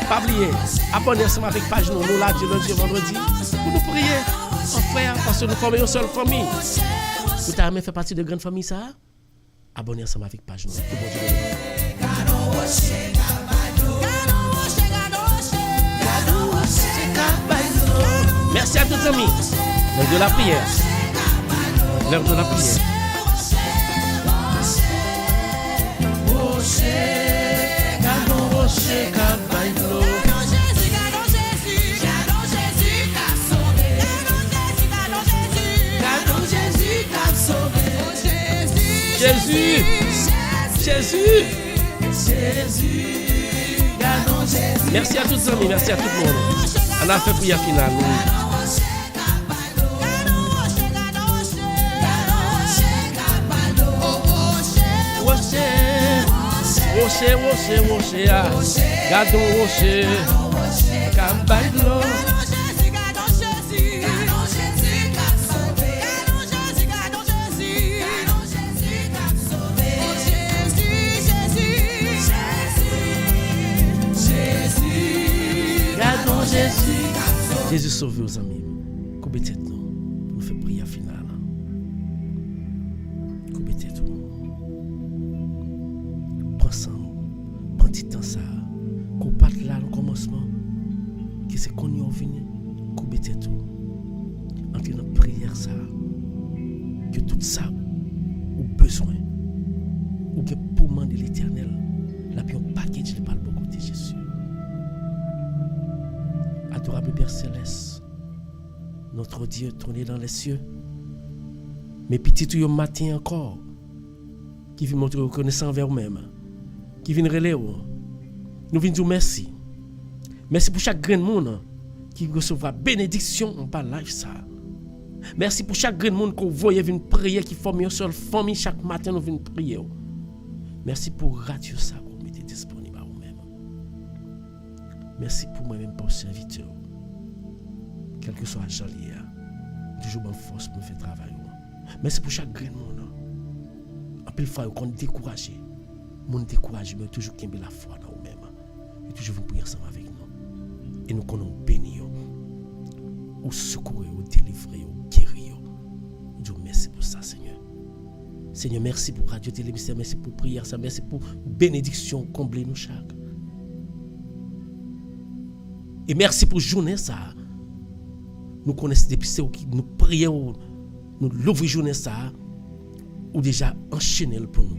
Pas oublier, abonnez-vous avec page nous là du lundi au vendredi pour nous prier en frère parce que nous formons une seule famille. Vous avez fait partie de grande famille ça? Abonnez-vous avec page nous. Merci à tous les amis. L'heure de la prière. L'heure de la prière. Oh Jésus. Jésus. Merci à tous les amis, merci à tout le monde. On a fait prière finale. Rocher, gardons rocher, Kabadlo. Jésus sauve aux amis. Coupez tête nous. Pour nous faire prière finale. Coupez tête nous. Prends ça. Prends petit temps ça. Qu'on parte là au commencement. Que c'est qu'on y est venu. Coupez tête nous. Entre dans prière ça. Que tout ça ou besoin. Ou que pour demander l'Éternel. La puis un paquet de parle beaucoup de Jésus. Adorable Père Céleste, notre Dieu tourné dans les cieux, mes petits tout matin encore, qui viennent montrer reconnaissance envers vous-même, qui viennent relayer, nous venons dire merci. Merci pour chaque grain de monde qui recevra bénédiction en par live ça. Merci pour chaque grain de monde qu'on voit venir prier, qui forme une seule famille chaque matin nous venons prier. Merci pour radio ça qu'on mette disponible à vous-même. Merci pour moi-même pour serviteur. Quel que soit Jean-Lia, toujours bonne force pour faire travail. Merci pour chaque grain de monde. En plus, il faut qu'on décourage. Mon décourage, mais toujours qu'il y ait la foi dans vous-même. Et toujours vous prier ensemble avec nous. Et nous connaissons bénir, ou secourir, ou délivrer, ou guérir. Dieu, merci pour ça, Seigneur. Seigneur, merci pour Radio Télémystère, merci pour prière, merci pour bénédiction, combler nous chaque. Et merci pour journée ça. Nous connaissons depuis ce qui nous prions, nous l'ouvrons journée ça, ou déjà enchaîné pour nous.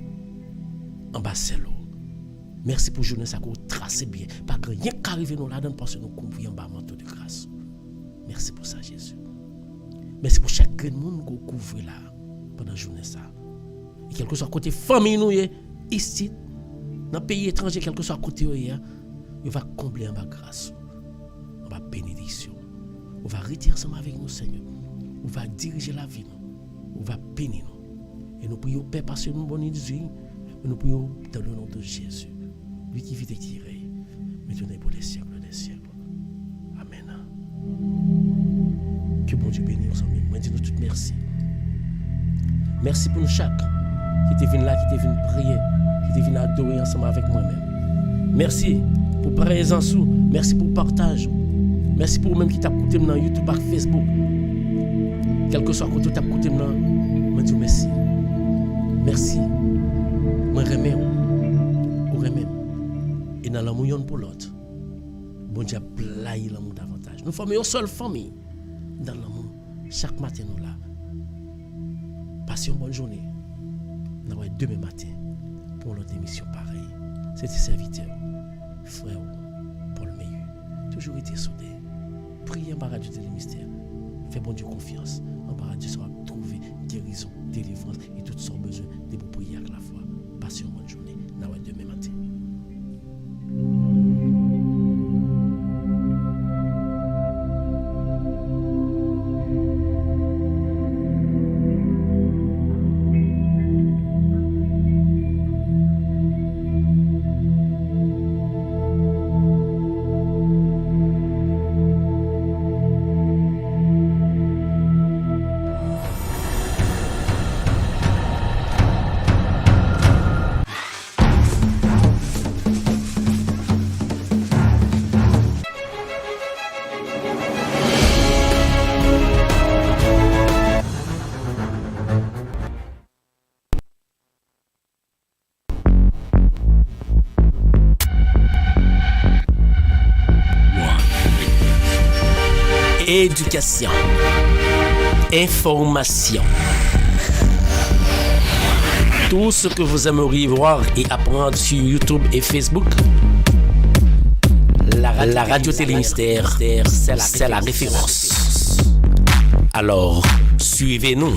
En bas c'est l'eau. Merci pour journée ça qu'on trace bien. Pas que rien qu'arrive nous là-dedans parce que nous couvrons en bas manteau de grâce. Merci pour ça Jésus. Merci pour chaque grain de monde qu'on couvre là pendant la journée ça. Et quel que soit côté famille nous ici, dans le pays étranger, quel que soit côté il va combler en bas grâce. En bas bénédiction. On va retirer ensemble avec nous, Seigneur. On va diriger la vie. On va bénir nous. Et nous prions, Père, parce que nous bonnes Dieu. Nous prions dans le nom de Jésus. Lui qui vit et qui règne. Maintenant pour les siècles des siècles. Amen. Que bon Dieu bénisse ensemble. Moi, dis-nous tout merci. Merci pour nous chaque qui était venu là, qui était venu prier, qui était venu adorer ensemble avec moi-même. Merci pour présence. Merci pour partage. Merci pour vous-même qui t'a écouté dans YouTube par Facebook. Quel que soit le côté t'a écouté dans, je dis merci. Merci. Moi remets ou remets. Et dans l'amour pour l'autre. Bon Dieu plaît l'amour davantage. Nous formons une seule famille dans l'amour. Chaque matin nous là. Passez une bonne journée. Nous allons demain matin pour l'autre émission pareille. C'était serviteur, frère Paul Meilleux. Toujours été soudé. Priez en Radio Télémystère. Fais bon Dieu confiance. En Radio sera trouver guérison, délivrance et toutes sortes de besoins de vous prier avec la foi. Passez une bonne journée. Nous allons demain matin. Éducation, information, tout ce que vous aimeriez voir et apprendre sur YouTube et Facebook. La Radio Télémystère, c'est la référence. Alors, suivez-nous.